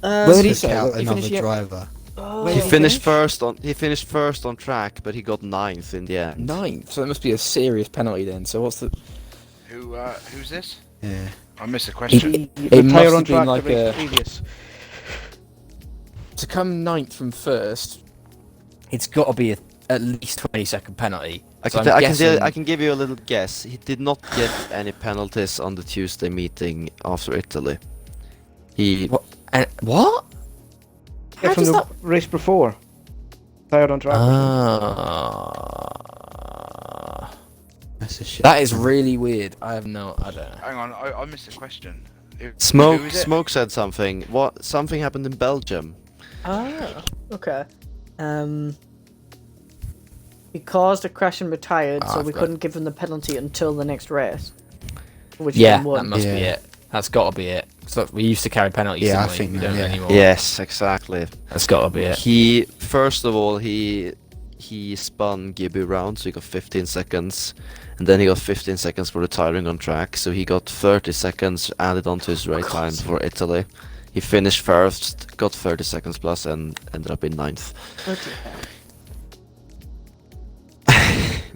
Where did he took say? out He another finished yet? driver. Oh, Where He did he finished finish? He finished first on track, but he got 9th in the end. 9th. So that must be a serious penalty then. So what's the? Who's this? Yeah. I missed a question. It must Tyre have on been track like the race a. previous. To come 9th from first, it's got to be at least 20-second penalty. So I'm guessing- I can give you a little guess. He did not get any penalties on the Tuesday meeting after Italy. He What? What? Yeah, How from does the that- race before. Tired on track. That's a shit. That is really weird. I don't know. Hang on, I missed a question. Who Smoke is it? Smoke said something. What? Something happened in Belgium. Ah, okay. He caused a crash and retired, so I've we got- couldn't give him the penalty until the next race. Which Yeah, he that won. must be Yeah. it. That's got to be it. So we used to carry penalties. Yeah, didn't I we? think We that, don't yeah. anymore. Yes, exactly. That's got to be it. He first of all he spun Gibby round, so he got 15 seconds, and then he got 15 seconds for retiring on track. So he got 30 seconds added onto his race time for Italy. He finished first, got 30 seconds plus, and ended up in 9th. Okay.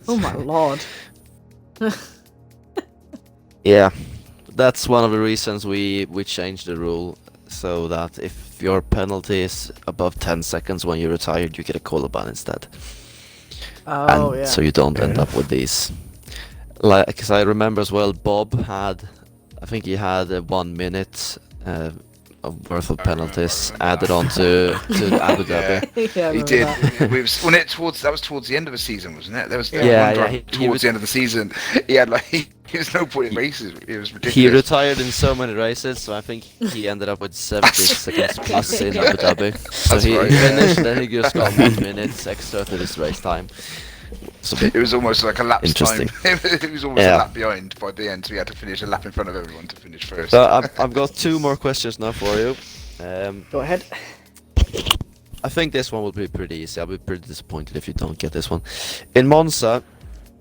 Oh my lord. Yeah, that's one of the reasons we changed the rule so that if your penalty is above 10 seconds when you're retired, you get a cola ban instead. Oh And yeah. so you don't Fair end up with these. Like, because I remember as well, Bob had, I think he had 1 minute of worth of penalties remember added that. on to Abu Dhabi. Yeah, I He remember did. that. That was towards the end of the season, wasn't it? There was Yeah, one yeah, drive he towards the end of the season. He had like he was no point in races. It was ridiculous. He retired in so many races, so I think he ended up with 70 seconds plus in Abu Dhabi. So That's he right. finished, then he just got 1 minute extra to his race time. So It was almost like a lap time. Interesting. It was almost Yeah. a lap behind by the end, so he had to finish a lap in front of everyone to finish first. So I've got 2 more questions now for you. Go ahead. I think this one will be pretty easy. I'll be pretty disappointed if you don't get this one. In Monza,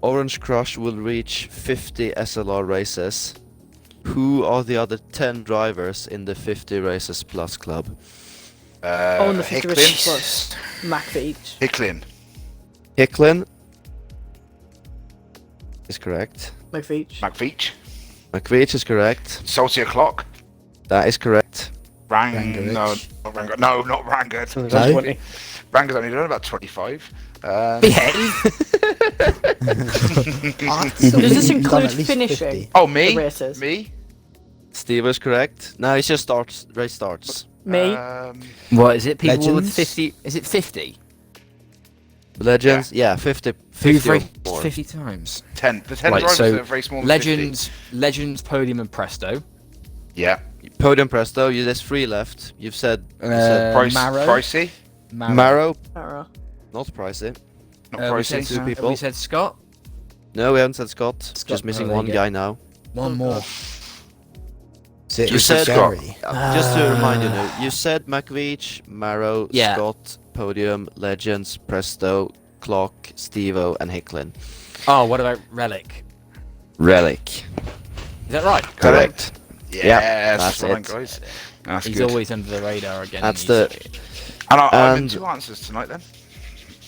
Orange Crush will reach 50 SLR races. Who are the other 10 drivers in the 50 races plus club? Oh, and the 50 races Hicklin. plus. Mac for each. Hicklin. Hicklin is correct. Mac for each. McVeach. McVeach is correct. Salty O'Clock. That is correct. Rangerich. No, not Rangert. No, not Rangert. So there's No. 20. Ranger's only done about 25. Does this include finishing? Oh, me? The races. Me? Steve is correct. No, it just starts. Race starts. Me? What is it? People with Legends? 50? Is it 50? Legends, yeah, 50. Who've 50 or raced more. 50 times? 10. The 10 Right, drivers so that have raced more than 50. Legends, Podium, and Presto. Yeah. Podium Presto, there's 3 left. You've said, Price, Marrow. Pricey. Marrow, Alright. not Pricey. Not we Pricey. said, Two people. We said Scott. No, we haven't said Scott. Scott, Just missing oh, there one you go. guy now. One more. You said Gary. Just to remind you, you said McVeach, Marrow, Yeah. Scott, Podium, Legends, Presto, Clock, Stevo, and Hicklin. Oh, what about Relic? Relic. Is that right? Correct. Yes, that's well it. done, guys. That's He's good. always under the radar again. That's and I'm in and- 2 answers tonight then.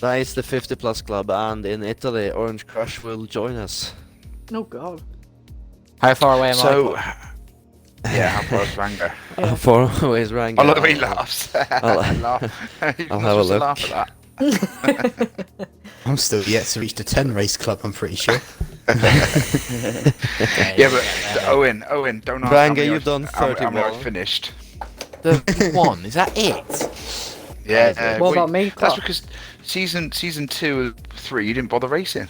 That is the 50 plus club, and in Italy, Orange Crush will join us. Oh god. How far away am So, I? yeah, how far is Ranga? Yeah. How far away is Ranga? I love the way he laughs. I'll I'll have a look. Laugh at that. I'm still yet to reach the 10 race club, I'm pretty sure. Yeah, but Owen, don't ask how Ranga, many you've I've- done how many 31. I've finished. The one, is that it? Yeah. What wait, about me? That's Clark? because season 2 or 3 you didn't bother racing.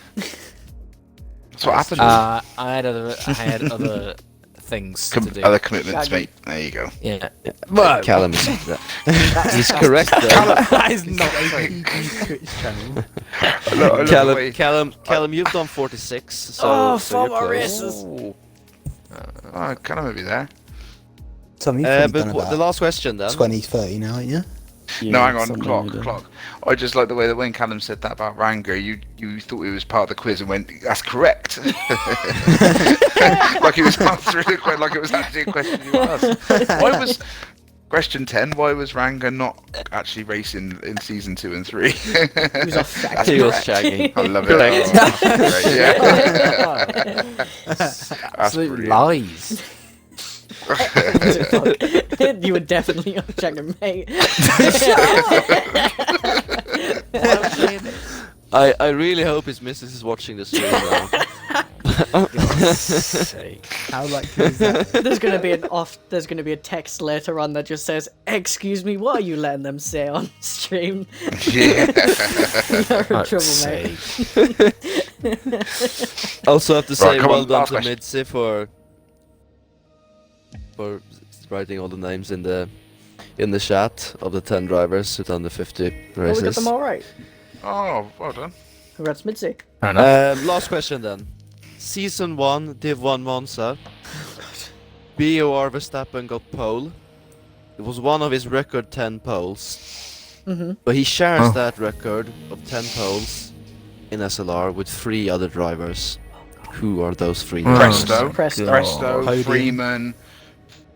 That's what happened. I had other things to do. Other commitments, Shaggy. mate. There you go. Yeah. Well, Callum is he's correct though. that is not true. Twitch channel. I love the way- Callum, you've done 46. So, Oh, so you're 4 more close. races. Oh, kind of maybe there. Tom, you've probably But done the about last question then. 20, 30 now, ain't you? No, hang on, something clock, like that. clock. I just like the way that when Callum said that about Ranga, you thought it was part of the quiz and went, "That's correct." Like he was answering the question, like it was actually a question you asked. Why was question 10? Why was Ranga not actually racing in season 2 and 3? He was off track. He was shagging. I love it. Correct. Oh, that's great, yeah. That's Absolute brilliant. lies. You were definitely on track, mate. I really hope his missus is watching this stream now. How likely is that? There's gonna be a text later on that just says, "Excuse me, what are you letting them say on stream?" Yeah. You're in trouble, mate. Also have to say come well on, done last to question. Mitzi for writing all the names in the chat of the 10 drivers who done the 50 Oh, we got races. them all right. Oh, well done. Congrats, Mitzi. Last question then. Season 1, Div 1 Monza. BOR Verstappen got pole. It was one of his record 10 poles. But he shares that record of 10 poles in SLR with 3 other drivers. Who are those 3 drivers? Presto, Podium.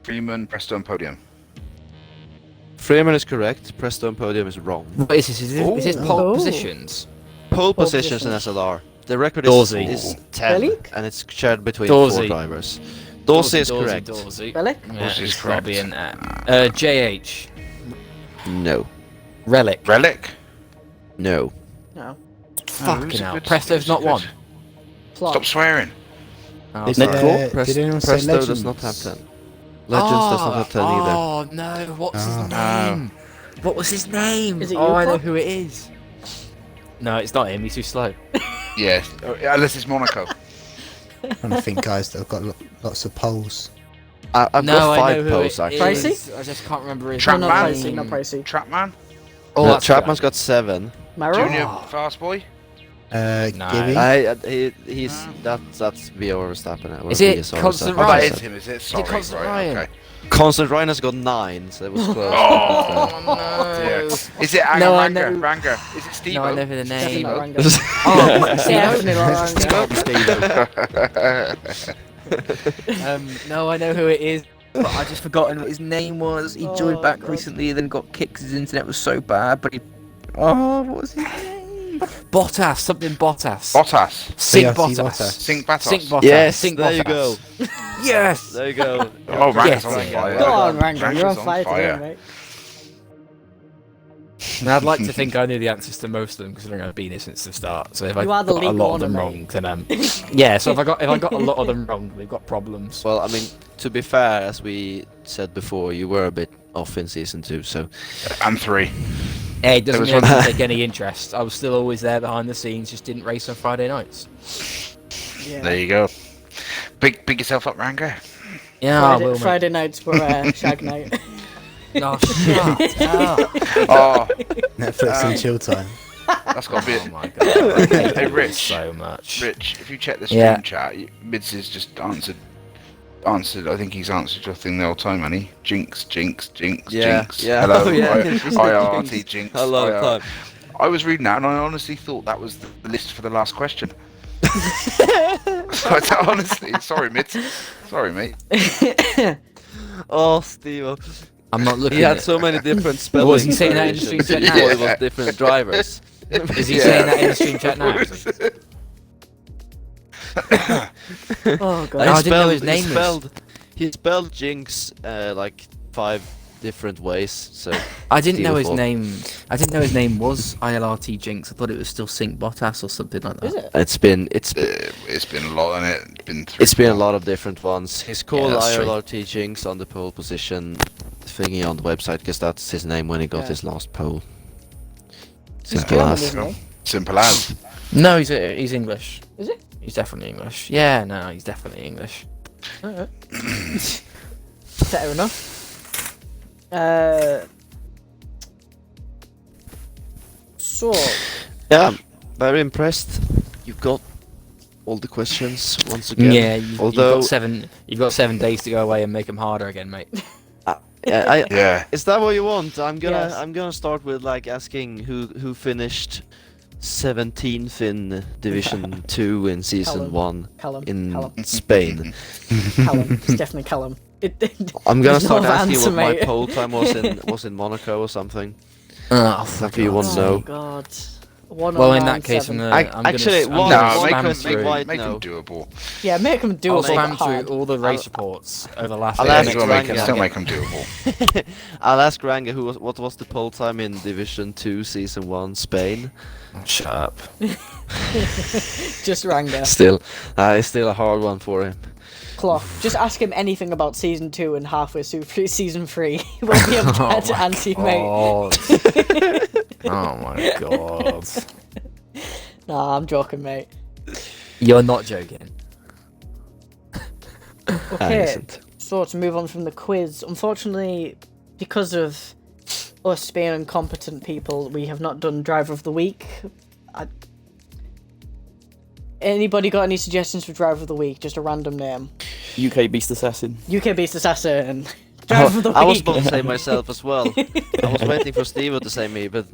Freeman, Presto, and Podium. Freeman is correct. Presto and Podium is wrong. What is this? Is this pole Oh. positions? Pole Pole positions in positions. SLR. The record Dorsey. is 10, Really? and it's shared between Dorsey. 4 drivers. Dorsey is correct. Dorsey. Relic? Yeah, Dorsey is it's gotta be correct. in JH. No. Relic. Relic. No. No. Fucking who's a hell. good- Presto's who's a not good- one. Plot. Stop swearing. Oh, Did, sorry. did anyone say Presto Legends? does not have 10. Legends does not have 10 either. Oh no, what's his Oh. name? What was his name? Is it oh, you, I know Clark? who it is. No, it's not him, he's too slow. Yeah, unless it's Monaco. I'm trying to think, guys, that have got lots of polls. I've No, got I 5 know who poles it actually. Pricey? is. I just can't remember his Trap No, man. not pricey, not pricey. Trapman. Oh, No, that's Chapman's good. got 7. Maro? Junior Oh. Fast Boy. No. Gibby? He's that's VO Verstappen. Or Is it VSR Constant Oh, that Ryan? is him, is it? Sorry, Constant right, Ryan? okay. Constant Ryan has got 9, so it was close. Oh, no. dear. Is it Anger No, I Ranga? know. Ranga? Is it Steve? No, I know who the Definitely name. not Ranga. Oh, Definitely not Ranga. No, I know who it is, but I just forgotten what his name was. He joined Oh, back God. recently, then got kicked 'cause his internet was so bad. But he, what was his name? Bottas, something Bottas. Bottas. Sink BRC Bottas. Bottas. Sink Batos. Sink Bottas. Yes, Sink there you Bottas. go. Yes. There you go. Oh, Ranga's Yes, on Ranga. fire. Go on, Ranga. Ranga's You're on fire today, mate. And I'd like to think I knew the answers to most of them, considering I've been here since the start. So if I You are the got a league lot of owner, them mate. wrong, then yeah. So if I got a lot of them wrong, we've got problems. Well, I mean, to be fair, as we said before, you were a bit off in season 2, so And 3. Hey, it doesn't was mean I one- didn't take any interest. I was still always there behind the scenes, just didn't race on Friday nights. Yeah. There you go. Big yourself up, Ranga. Yeah, I will, mate. Friday nights were shag night. Oh, shut up. Oh, Netflix and chill time. that's got to be Oh it. my god. Hey, Rich. So much. Rich, if you check the stream Yeah. chat, Mids has just answered answered. I think he's answered your thing the whole time, hasn't he? Jinx, jinx, jinx, Yeah, jinx. yeah. Hello, Oh, yeah. IRT jinx. A lot of time. I was reading that and I honestly thought that was the list for the last question. Honestly, sorry, mate. Sorry, mate. Oh, Steve. I'm not looking. He had at so many different spellings. Was he saying that in the stream chat now? It was different drivers. Is he saying that in the stream chat now? Oh god. I didn't know his name was. He spelled Jinx like 5 different ways. So I didn't know his Steve name. I didn't know his name was ILRT Jinx. I thought it was still Sync Bottas or something like that. Is it? it's been It's been a lot, and it's been a lot of different ones. He's called that's true. ILRT Jinx on the pole position thingy on the website because that's his name when he got Yeah. his last pole. He's Simple German, as. isn't he? Simple as. No, he's English. Is it? He's definitely English. Yeah, no, he's definitely English. Alright. Fair enough. So, Yeah, very impressed. You've got all the questions once again. Yeah, you've Although- got 7. You've got 7 days to go away and make them harder again, mate. Yeah. Is that what you want? I'm Yes. gonna start with like asking who finished 17th in Division 2 in Season Callum. 1 Callum. in Callum. Spain. Callum. It's definitely Callum. I'm gonna There's no start asking answer, what my mate. pole time was in Monaco or something. Oh, If you want to Oh know. god. Well, in that case, I'm Actually, gonna one- No, spam make one them, question through. wide make them no. doable. Yeah, make them do I'll a bit spam hard. through all the race reports over the last I'll few ask minutes. Ranga. Still make them doable. I'll ask Ranga what was the pole time in Division 2 Season 1 Spain. Oh, shut up. Just Ranga. Still, it's still a hard one for him. Clock. Just ask him anything about season 2 and halfway through season 3. He won't be able to my answer you, mate. Oh my god. Nah, I'm joking, mate. You're not joking. Okay, isn't. so to move on from the quiz, unfortunately, because of us being incompetent people, we have not done Driver of the Week. Anybody got any suggestions for Driver of the Week? Just a random name. UK Beast Assassin. UK Beast Assassin. Driver of the Week. I was about to say myself as well. I was waiting for Steve to say me, but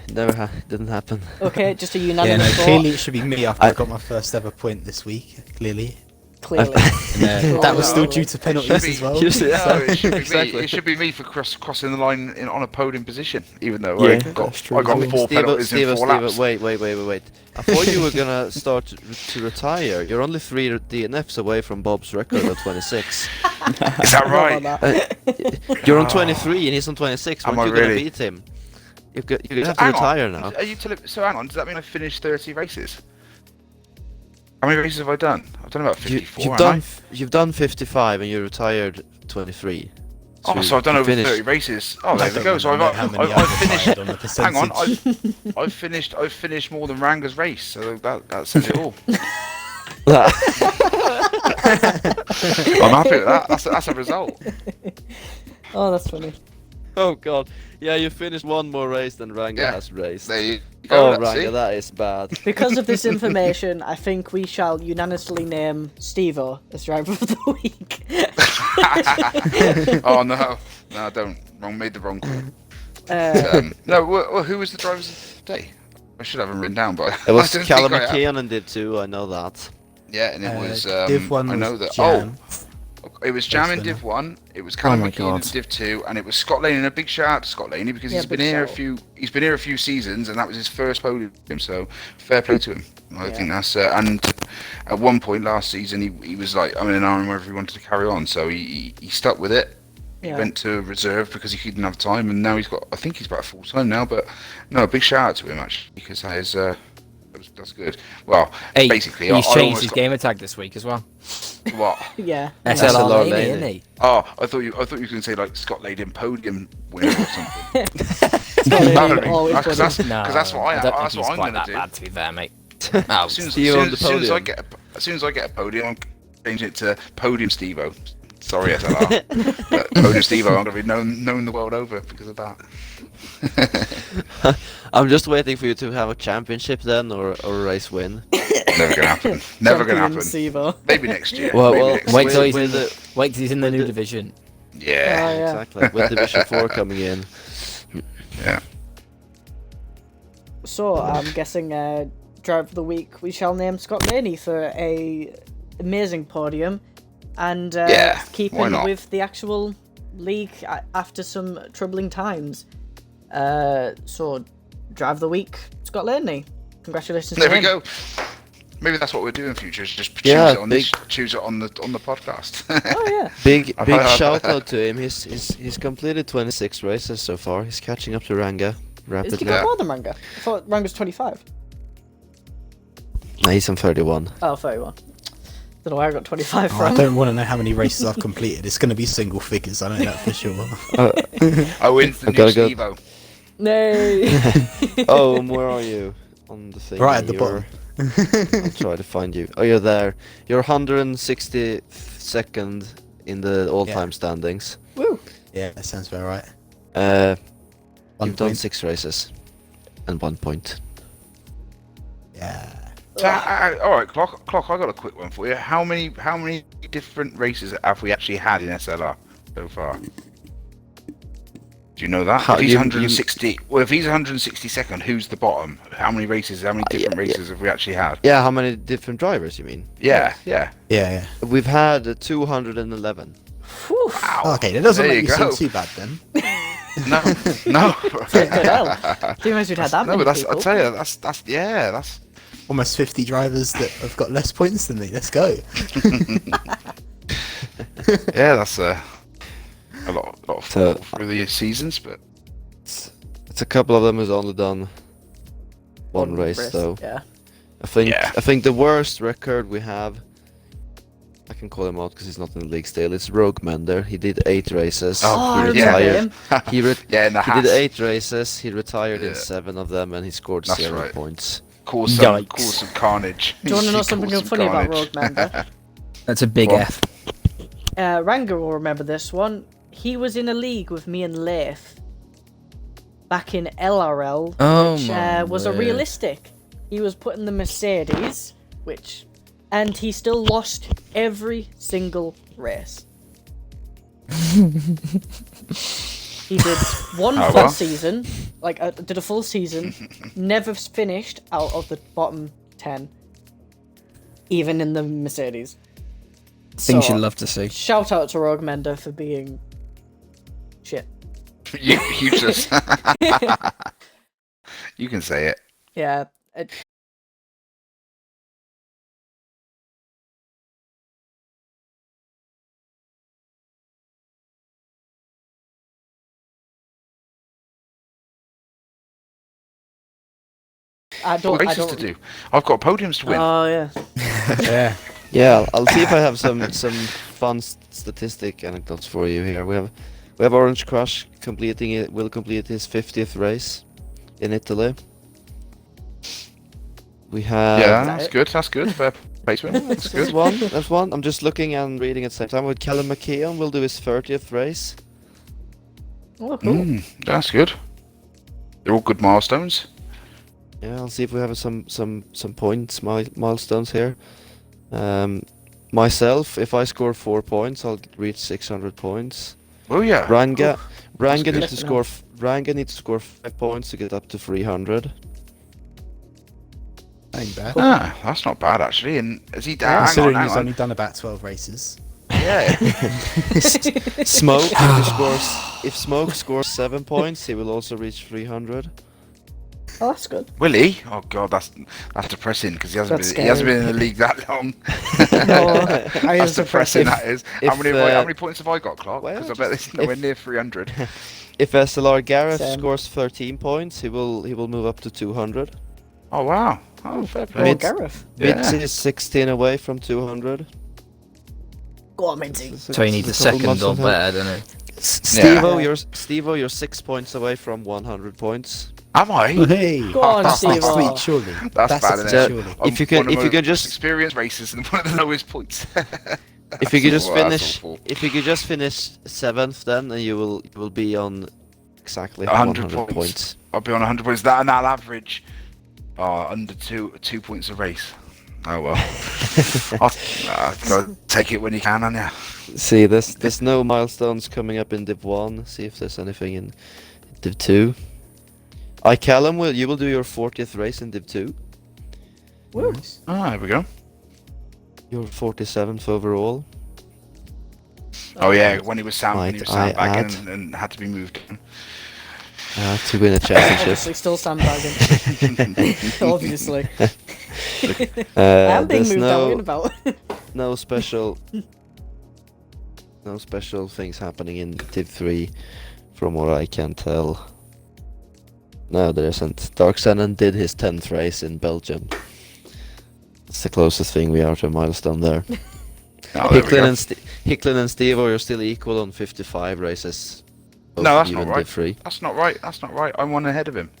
it never didn't happen. Okay, just a Yeah, unanimous no, vote. clearly it should be me after I got my first ever point this week, clearly. Clearly. And, that was still no. due to penalties as well. No, it should be Exactly. me. It should be me for crossing the line on a podium position, even though Yeah, I got that's true. 4 penalties in 4 laps. Wait. I thought you were gonna start to retire. You're only 3 DNFs away from Bob's record of 26. Is that right? You're on 23 and he's on 26. Am Weren't I you gonna really? beat him? You're gonna have to Hang on. retire now. Are you so hang on, does that mean I finished 30 races? How many races have I done? I've done about 54, You've done 55 and you retired 23. Oh, so I've done you over finished- 30 races. Oh, I there we don't go. So remember how many I've I've finished. retired on the Hang on, percentage. I've finished more than Ranga's race, so that says it all. I'm happy with that. That's a result. Oh, that's funny. Oh god. Yeah, you finished one more race than Ranga Yeah. has raced. There you go. Oh, let's Ranga, see. that is bad. Because of this information, I think we shall unanimously name Steve-O as Driver of the Week. Oh no, don't. Made the wrong call. No, well, who was the drivers of the day? I should have them written down, but It was I don't Callum think I have. McKeon did too, I know that. Yeah, and it was. Div 1 I know was that. Jam. It was Jam in winner. Div 1. It was Callum my McKeon in God. Div 2, and it was Scott Laney. And a big shout out to Scott Laney because Yeah, he's been big here shout. He's been here a few seasons, and that was his first podium. So fair play to him. I think that's. And at one point last season, he was like, I'm in an iron whether he wanted to carry on, so he stuck with it. He Yeah. went to reserve because he didn't have time, and now he's got. I think he's about full time now. But no, a big shout out to him actually because that is. That's good. Well, Hey, basically, he's I changed almost his gamer tag this week as well. got, what? Yeah. SLR SLR Laney, Laney. isn't he? Oh, I thought you were going to say like Scott Layden podium winner or something. Laney, That's always because that's, No, that's what don't that's think what he's I'm quite going that to do. bad, to be fair, mate. As soon as, Steve on the as soon as I podium. get as soon as I get a podium, I'm changing it to Podium Steve-O. Sorry, SLR. But Podium Steve-O, I'm going to be known the world over because of that. I'm just waiting for you to have a championship then, or a race win. Never gonna happen. Never gonna Champion happen. Sivo. Maybe next year. Well, Maybe well, next Wait year. till he's with in the wait till he's in the new division. Yeah. Oh, yeah. Exactly. With Division 4 coming in. Yeah. So I'm guessing driver of the week we shall name Scott Laney for a amazing podium, and Yeah, why keeping not? with the actual league after some troubling times. So driver of the week, Scott Laney. Congratulations. There to we him. go. Maybe that's what we'll do in future. Is just Yeah, choose it on the podcast. Oh yeah. Big I've big heard- shout out to him. He's completed 26 races so far. He's catching up to Ranga Has he rapidly. got more than Ranga? I thought Ranga's 25. No, he's on 31. Oh, 31. Don't know where I got 25 Oh, from. I don't want to know how many races I've completed. It's going to be single figures. I know that for sure. I win the I've new gotta go- Stevo. Nay. Oh, where are you? On the thing. Right at the You're- I'll try to find you. Oh, you're there. You're 162nd in the all-time standings. Woo. Yeah, that sounds about right. You've 1 done point. 6 races and 1 point. Yeah. So, all right, clock. I got a quick one for you. How many different races have we actually had in SLR so far? Do you know that? How- If he's you- 160, well, if he's 162nd, who's the bottom? How many different races have we actually had? Yeah, how many different drivers you mean? Yeah. Yeah, yeah. We've had 211. Whew. Wow. Oh, okay, that doesn't There make you you go. seem too bad then. No. Good hell. Didn't realize we'd had that No, many but people. I tell you, that's Almost 50 drivers that have got less points than me. Let's go. yeah, that's a lot of So- through the seasons, but It's a couple of them has only done one race though. Yeah. I think Yeah. I think the worst record we have, I can call him out because he's not in the league still. It's Rogue Mender. He did 8 races. Oh, I he remember retired. him. He, yeah, in the he did Haas. 8 races. He retired in Yeah. 7 of them, and he scored That's 0 right. points. Cause Yikes. some carnage. Do you want to know He something caused some funny about carnage. Rogue Manda? That's a big What? F. Ranga will remember this one. He was in a league with me and Leif back in LRL, Oh which my was a word. realistic. He was putting the Mercedes, and he still lost every single race. He did one Oh, full well. season, did a full season, never finished out of the bottom 10, even in the Mercedes. Things So, you'd love to see. shout out to Rogue Mender for being shit. Useless. You can say it. Yeah. I What don't. races to do? I've got podiums to win. Oh yeah. Yeah. Yeah, I'll see if I have some fun statistic anecdotes for you here. We have Orange Crush will complete his 50th race in Italy. We have yeah, that that's it? good. That's good. Fair placement. That's There's good. one. There's one. I'm just looking and reading at the same time. With Callum McKeon will do his 30th race. Oh cool. That's good. They're all good milestones. Yeah, I'll see if we have some points milestones here. Myself, if I score 4 points, I'll reach 600 points. Oh yeah. Ranga good. needs to score. Ranga needs to score 5 points to get up to 300. Ain't bad. Ah, that's not bad actually. And is he down? Considering hang he's on. only done about 12 races. Yeah. Smoke, if Smoke scores 7 points, he will also reach 300. Oh, that's good. Will he? Oh god, that's depressing because he hasn't That's been in the league that long. No, That's depressing. That is. How if, many points have I got, Clark? well, Because I bet this is nowhere near 300. If SLR Gareth Same. scores 13 points, he will move up to 200. Oh wow. Oh fair Oh, play. Mid- Gareth. Yeah. Mitzi is 16 away from 200. Go on, Minty. So you need a second or better, don't it? Stevo, you're 6 points away from 100 points. Am I? Hey! Go on, That's next Steve-o. week, surely. That's bad, next isn't week, it? surely. I'm If you can- one of if you my can just- most experienced races and one of the lowest points. If you could just That's finish, awful. if you could just finish 7th, then you will be on exactly 100 100 points. points. I'll be on 100 points. That'll average under two points a race. Oh well. Gotta take it when you can, aren't you? See, there's no milestones coming up in Div 1. See if there's anything in Div 2. Callum, you will do your 40th race in Div 2. Woo. Ah, there we go. Your 47th overall. Oh yeah, when he was Might sandbagging and had to be moved on. To win a championship. Obviously, still sandbagging. Obviously. I'm being There's moved out. What about? no special things happening in Div 3 from what I can tell. No, there isn't. Dark Xenon did his 10th race in Belgium. It's the closest thing we are to a milestone there. Oh, there we go. Hicklin and Steve, you're still equal on 55 races. Both No, of that's you not in right. Div 3. That's not right. That's not right. I'm one ahead of him.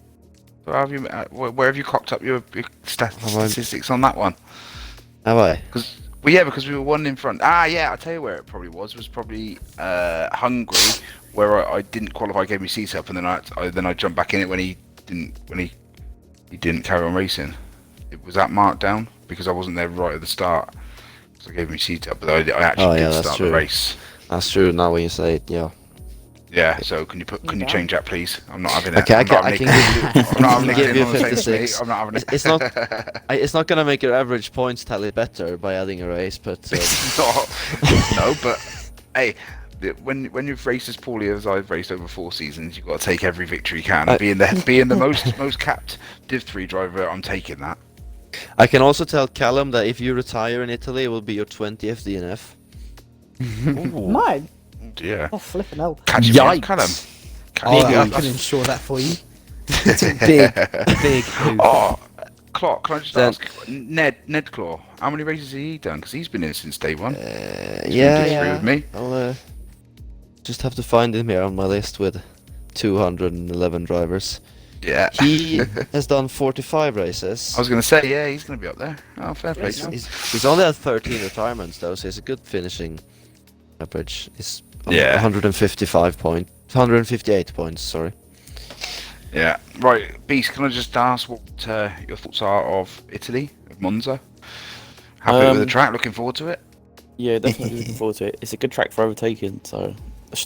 Where have you cocked up your statistics on that one? Have I? Because we were one in front. Yeah, I'll tell you where it probably was. It was probably Hungary, where I didn't qualify, gave me seat up, and then I jumped back in it when he didn't carry on racing. It was that markdown because I wasn't there right at the start. So I gave me seat up, but I actually did start the race. That's true. Now when you say it, yeah. Yeah. So can you change that, please? I'm not having it. Okay, I can give you. I'm not having give you it. 56. I'm not having it. It's not gonna make your average points tally better by adding a race, but no, but hey, when you've raced as poorly as I've raced over 4 seasons, you've got to take every victory you can. Being the most capped Div 3 driver, I'm taking that. I can also tell Callum that if you retire in Italy, it will be your 20th DNF. Mine. Oh dear. Oh, flipping hell. Catch him, Yikes. Callum. I can ensure that for you. It's a big move. Oh, Claw, can I just Then- ask Ned Claw, how many races has he done? Because he's been in since day one. He's been Yeah, Div 3 with me. I'll just have to find him here on my list with 211 drivers. Yeah. He has done 45 races. I was going to say, yeah, he's going to be up there. Oh, fair play to him. He's only had 13 retirements though, so he's a good finishing average. He's on Yeah. 158 points, sorry. Yeah. Right, Beast, can I just ask what your thoughts are of Italy, of Monza? Happy with the track, looking forward to it? Yeah, definitely looking forward to it. It's a good track for overtaking, so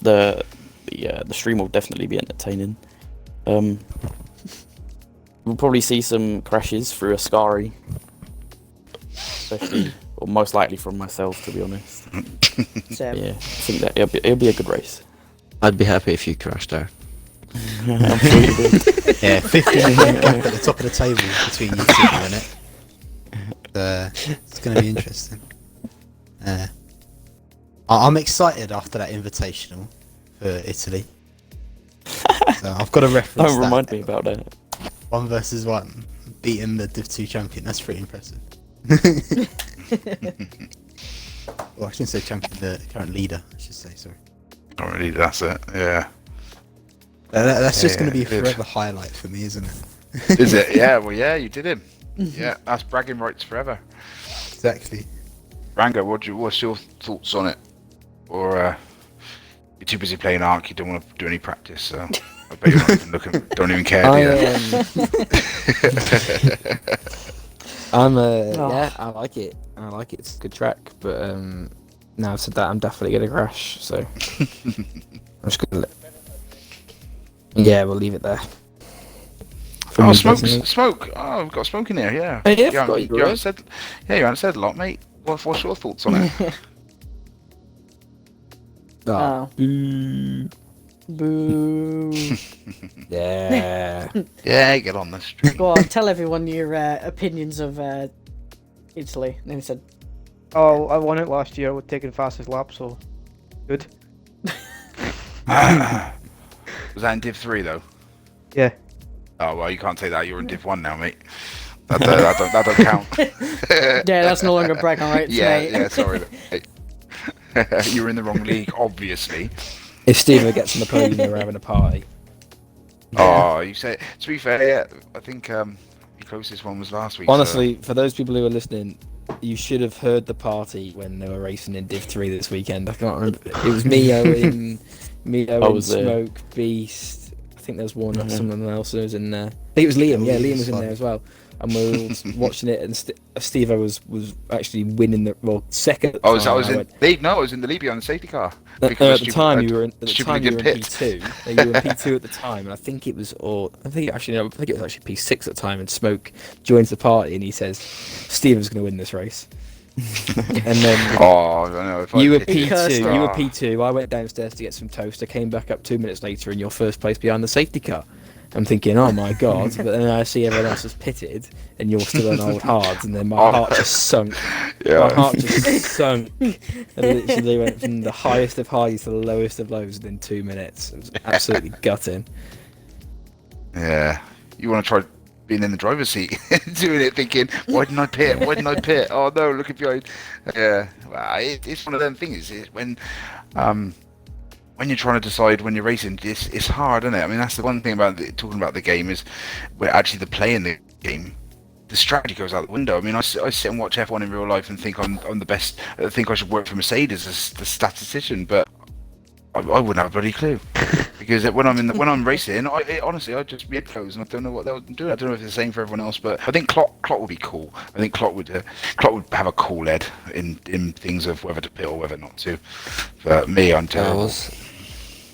the stream will definitely be entertaining. We'll probably see some crashes through Ascari, especially, or most likely from myself, to be honest. Same. Yeah, I think that it'll be a good race. I'd be happy if you crashed there. I'm sure you will. Yeah, 15 gap at the top of the table between you two, isn't it? It's going to be interesting. I'm excited after that invitational for Italy. So I've got a reference. Don't remind me about that. 1 versus 1, beating the Div 2 champion. That's pretty impressive. Well, I shouldn't say champion, the current leader. I should say, sorry. Already, that's it. Yeah. That's just going to be a good. forever highlight for me, isn't it? Is it? Yeah. Well, yeah, you did him. Yeah, that's bragging rights forever. Exactly. Rango, what's your thoughts on it? Or you're too busy playing Ark, you don't want to do any practice, so I bet you're not even looking, don't even care, do you? Yeah, I like it. I like it. It's a good track, but now I've said that, I'm definitely gonna crash. So I'm just gonna we'll leave it there. For Oh, me smoke! personally. Oh, we've got smoke in here, yeah. Oh, yeah, you forgot you were haven't said, you haven't said a lot, mate. What's your thoughts on it? Oh. Boo. Boo. Yeah. Yeah, get on the street. Go on, tell everyone your opinions of Italy. And then he said, Oh, I won it last year with taking fastest lap, so good. Was that in Div 3 though? Yeah. Oh well, you can't say that. You're in Div 1 now, mate. That don't count. yeah, that's no longer bragging rights, mate. Yeah, sorry. You're in the wrong league, obviously. If Steve gets on the podium, we're having a party. Oh, you say. To be fair, yeah, I think your closest one was last week. Honestly, for those people who are listening, you should have heard the party when they were racing in Div 3 this weekend. I can't remember. It was me, Owen, Smoke, Beast. I think there was someone else who was in there. I think it was Liam. Yeah, Liam was in there as well. and we were all watching it, and Steve was actually winning second. At the I was time, in lead. No, I was in the lead behind the safety car. At the time you were in stupidly good pit. P2. You were in P2 at the time, and I think it was actually P6 at the time. And Smoke joins the party, and he says, "Steven's going to win this race." And then you were P2. You were P2. I went downstairs to get some toast. I came back up 2 minutes later, and you're first place behind the safety car. I'm thinking, oh my god, but then I see everyone else has pitted, and you're still on old hards, and then my heart just sunk. Yeah. My heart just sunk. And literally went from the highest of highs to the lowest of lows within 2 minutes. It was absolutely gutting. Yeah, you want to try being in the driver's seat, doing it, thinking, why didn't I pit? Why didn't I pit? Oh no, look at behind. Yeah, well, it's one of them things. When you're trying to decide when you're racing, it's hard, isn't it? I mean, that's the one thing about talking about the game is where actually the play in the game, the strategy goes out the window. I mean, I sit and watch F1 in real life and think I'm the best. I think I should work for Mercedes as the statistician, but I wouldn't have a bloody clue. Because when I'm racing, honestly, I just my head goes and I don't know what they'll do. I don't know if it's the same for everyone else, but I think Clock would be cool. I think Clock would have a cool head in things of whether to pit or whether not to. But me, I'm terrible.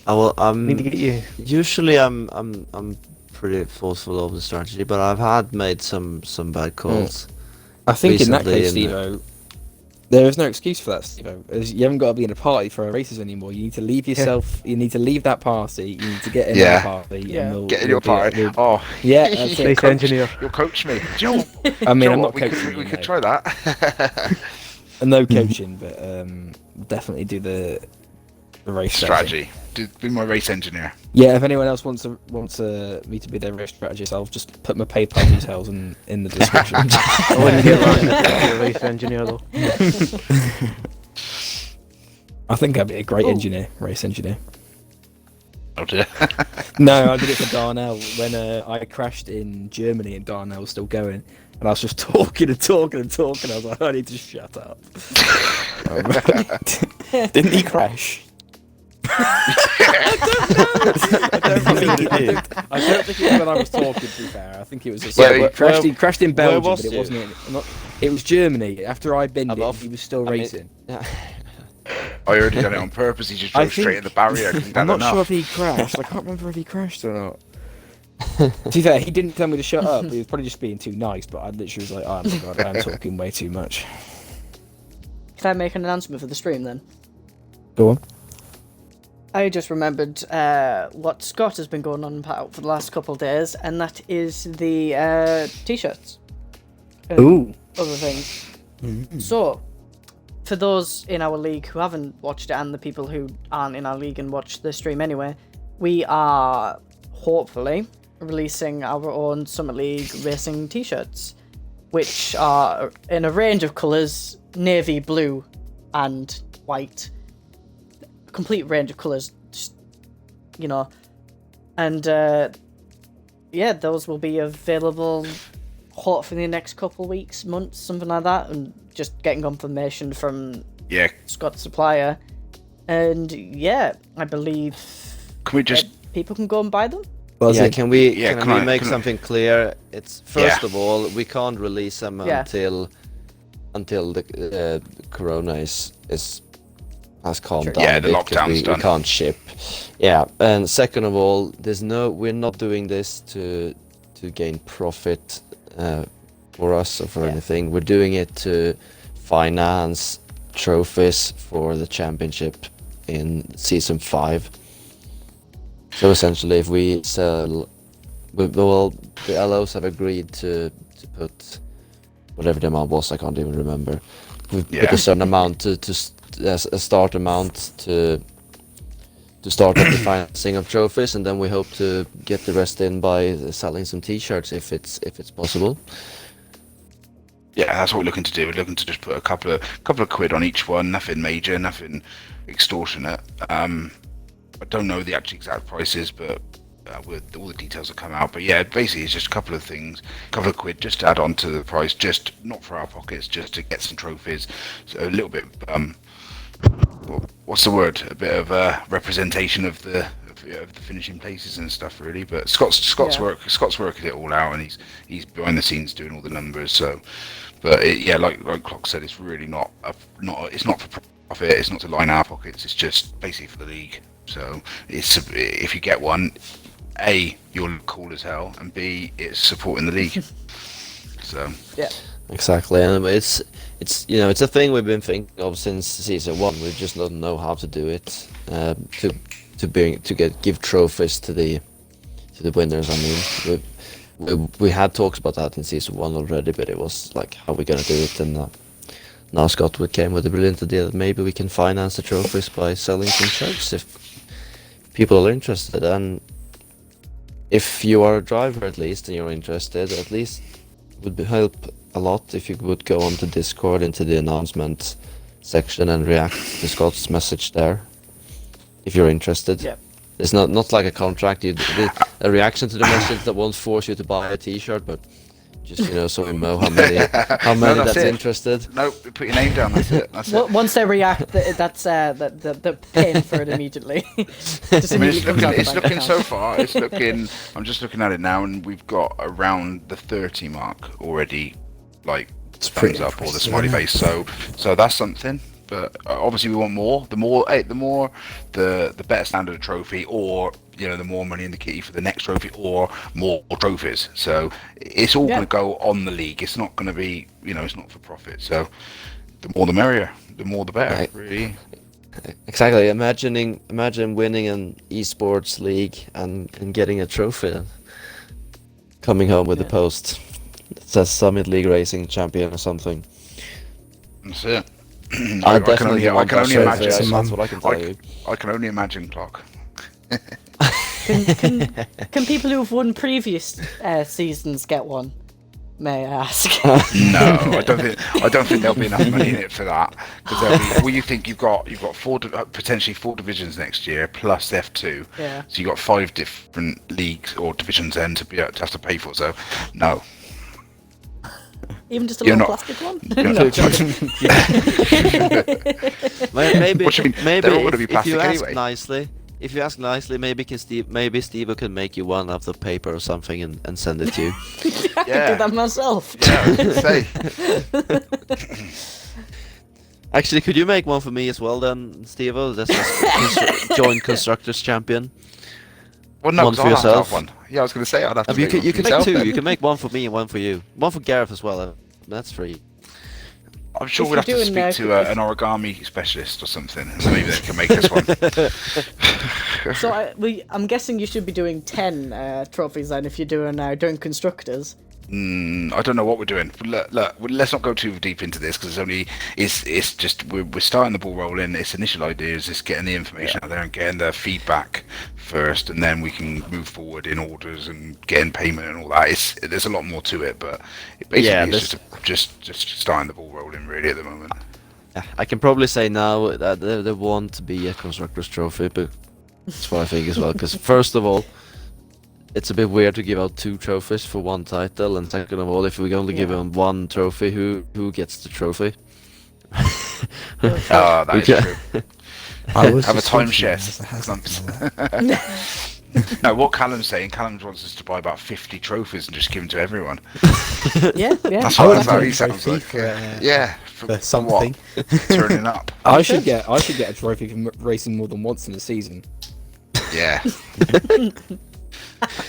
Need to get you. Usually, I'm pretty forceful over the strategy, but I've made some bad calls. I think in that case, Stevo, there is no excuse for that, Stevo. You haven't got to be in a party for races anymore. You need to leave yourself. You need to leave that party. You need to get in the party. Yeah. And Get in your party. Yeah, that's it. Race engineer. You'll coach me. Do you know, I mean, I'm not we coaching. we could try that. No coaching, but definitely do the race strategy. Be my race engineer. Yeah, if anyone else wants me to be their race strategist, I'll just put my PayPal details in the description. I wouldn't get around to being a race engineer though. I think I'd be a great race engineer. Oh dear. No, I did it for Darnell when I crashed in Germany and Darnell was still going, and I was just talking. I was like, I need to shut up. Didn't he crash? I don't think it was when I was talking, to be fair. I think it was he crashed in Belgium, but it wasn't. It was Germany. After I binned it, he was still racing. I already done it on purpose. He just drove straight at the barrier. I'm not sure if he crashed. I can't remember if he crashed or not. To be fair, he didn't tell me to shut up. He was probably just being too nice, but I literally was like, oh my god, I'm talking way too much. Can I make an announcement for the stream then? Go on. I just remembered what Scott has been going on about for the last couple of days, and that is the t-shirts. Ooh. Other things. Mm-hmm. So, for those in our league who haven't watched it, and the people who aren't in our league and watch the stream anyway, we are hopefully releasing our own Summit League racing t-shirts, which are in a range of colours, navy blue and white. Complete range of colours, just, and those will be available hopefully in the next couple of weeks, months, something like that, and just getting confirmation from Scott's supplier, and I believe people can go and buy them. Can we make something clear? It's first of all, we can't release them until the corona has calmed down. Yeah, the lockdown's done. We can't ship. Yeah, and second of all, we're not doing this to gain profit for us or for anything. We're doing it to finance trophies for the championship in season 5. So essentially, if we sell, the LOs have agreed to put whatever the amount was. I can't even remember. We put a certain amount as a start amount to start up the financing of trophies, and then we hope to get the rest in by selling some t-shirts if it's possible. Yeah, that's what we're looking to do. We're looking to just put a couple of quid on each one. Nothing major, nothing extortionate. I don't know the actual exact prices, but with all the details will come out. But yeah, basically it's just a couple of things, a couple of quid just to add on to the price, just not for our pockets, just to get some trophies. So a little bit, what's the word? A bit of representation of the of the finishing places and stuff, really. But Scott's working it all out, and he's behind the scenes doing all the numbers. So, but like Clock said, it's really it's not for profit. It's not to line our pockets. It's just basically for the league. So if you get one, A, you'll look cool as hell, and B, it's supporting the league. So yeah, exactly, and it's a thing we've been thinking of since season 1. We just don't know how to do it give trophies to the winners. I mean, we had talks about that in season 1 already, but it was like, how are we gonna do it? And now Scott came with a brilliant idea that maybe we can finance the trophies by selling some shirts if people are interested. And if you are a driver at least and you're interested, at least would help a lot if you would go onto Discord into the announcement section and react to Scott's message there. If you're interested. Yep. It's not like a contract. A reaction to the message that won't force you to buy a T-shirt, but just so we know how many that's interested. No, put your name down. That's it. Once they react, that's they're paying for it immediately. It's looking so far. It's looking. I'm just looking at it now, and we've got around the 30 mark already. Like thumbs up or the smiley face. So that's something. But obviously we want more. The better standard of trophy, or the more money in the kitty for the next trophy, or more trophies. So it's all going to go on the league. It's not going to be, it's not for profit. So the more the merrier. The more the better. Right. Really. Exactly. Imagine winning an esports league and getting a trophy, and coming home with a post that says Summit League Racing Champion or something. That's it. I can only imagine. That's what I can tell you. I can only imagine, Clock. Can people who have won previous seasons get one? May I ask? No, I don't think there'll be enough money in it for that. Because you think you've got potentially 4 divisions next year plus F2. Yeah. So you've got 5 different leagues or divisions then to have to pay for. So no. Even just a little plastic one? Maybe they're all going to be plastic if you ask nicely, maybe Steve can make you one out of paper or something and send it to you. I can do that myself. Yeah, Actually, could you make one for me as well then, Steve? That's joint constructors champion. Well, no, one for yourself. One. Yeah, I was going to say I'd have to. You can make 2. You can make one for me and one for you. One for Gareth as well. That's free. I'm sure we'll have to speak to an origami specialist or something. Maybe they can make us one. So I'm guessing you should be doing 10 trophies then if you're doing constructors. I don't know what we're doing. Look, let's not go too deep into this because it's just we're starting the ball rolling. It's initial ideas. It's getting the information out there and getting the feedback first, and then we can move forward in orders and getting payment and all that. There's a lot more to it, but it's just starting the ball rolling really at the moment. I can probably say now that there won't be a constructors trophy, but that's what I think as well. Because first of all, it's a bit weird to give out 2 trophies for 1 title, and second of all, if we only give him 1 trophy, who gets the trophy? That is true. Have a timeshare. No, what Callum's saying, Callum wants us to buy about 50 trophies and just give them to everyone. Yeah. That's how he sounds like. For something. Turning up. I should get a trophy for racing more than once in a season. Yeah.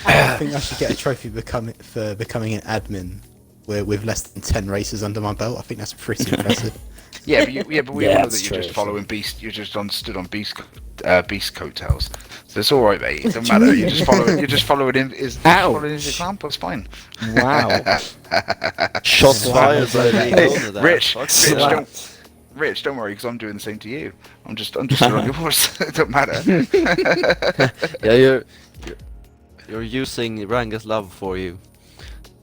I think I should get a trophy for becoming an admin with less than 10 races under my belt. I think that's pretty impressive. But we all know that you're just following Beast. You're just stood on Beast coattails. So it's all right, mate. It doesn't matter. You're just following his example. It's fine. Wow. Shots fired by the Rich, don't worry, because I'm doing the same to you. I'm just on yours. It don't matter. Yeah, you're using Ranga's love for you.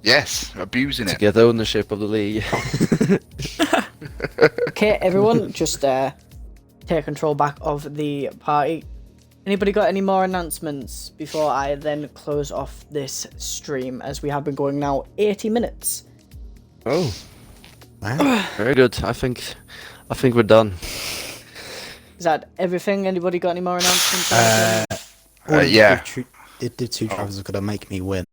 Yes, abusing to it. Get ownership of the league. Okay, everyone, just take control back of the party. Anybody got any more announcements before I then close off this stream, as we have been going now 80 minutes? Oh, wow. Very good. I think we're done. Is that everything? Anybody got any more announcements? All Yeah. the two drivers are gonna make me win.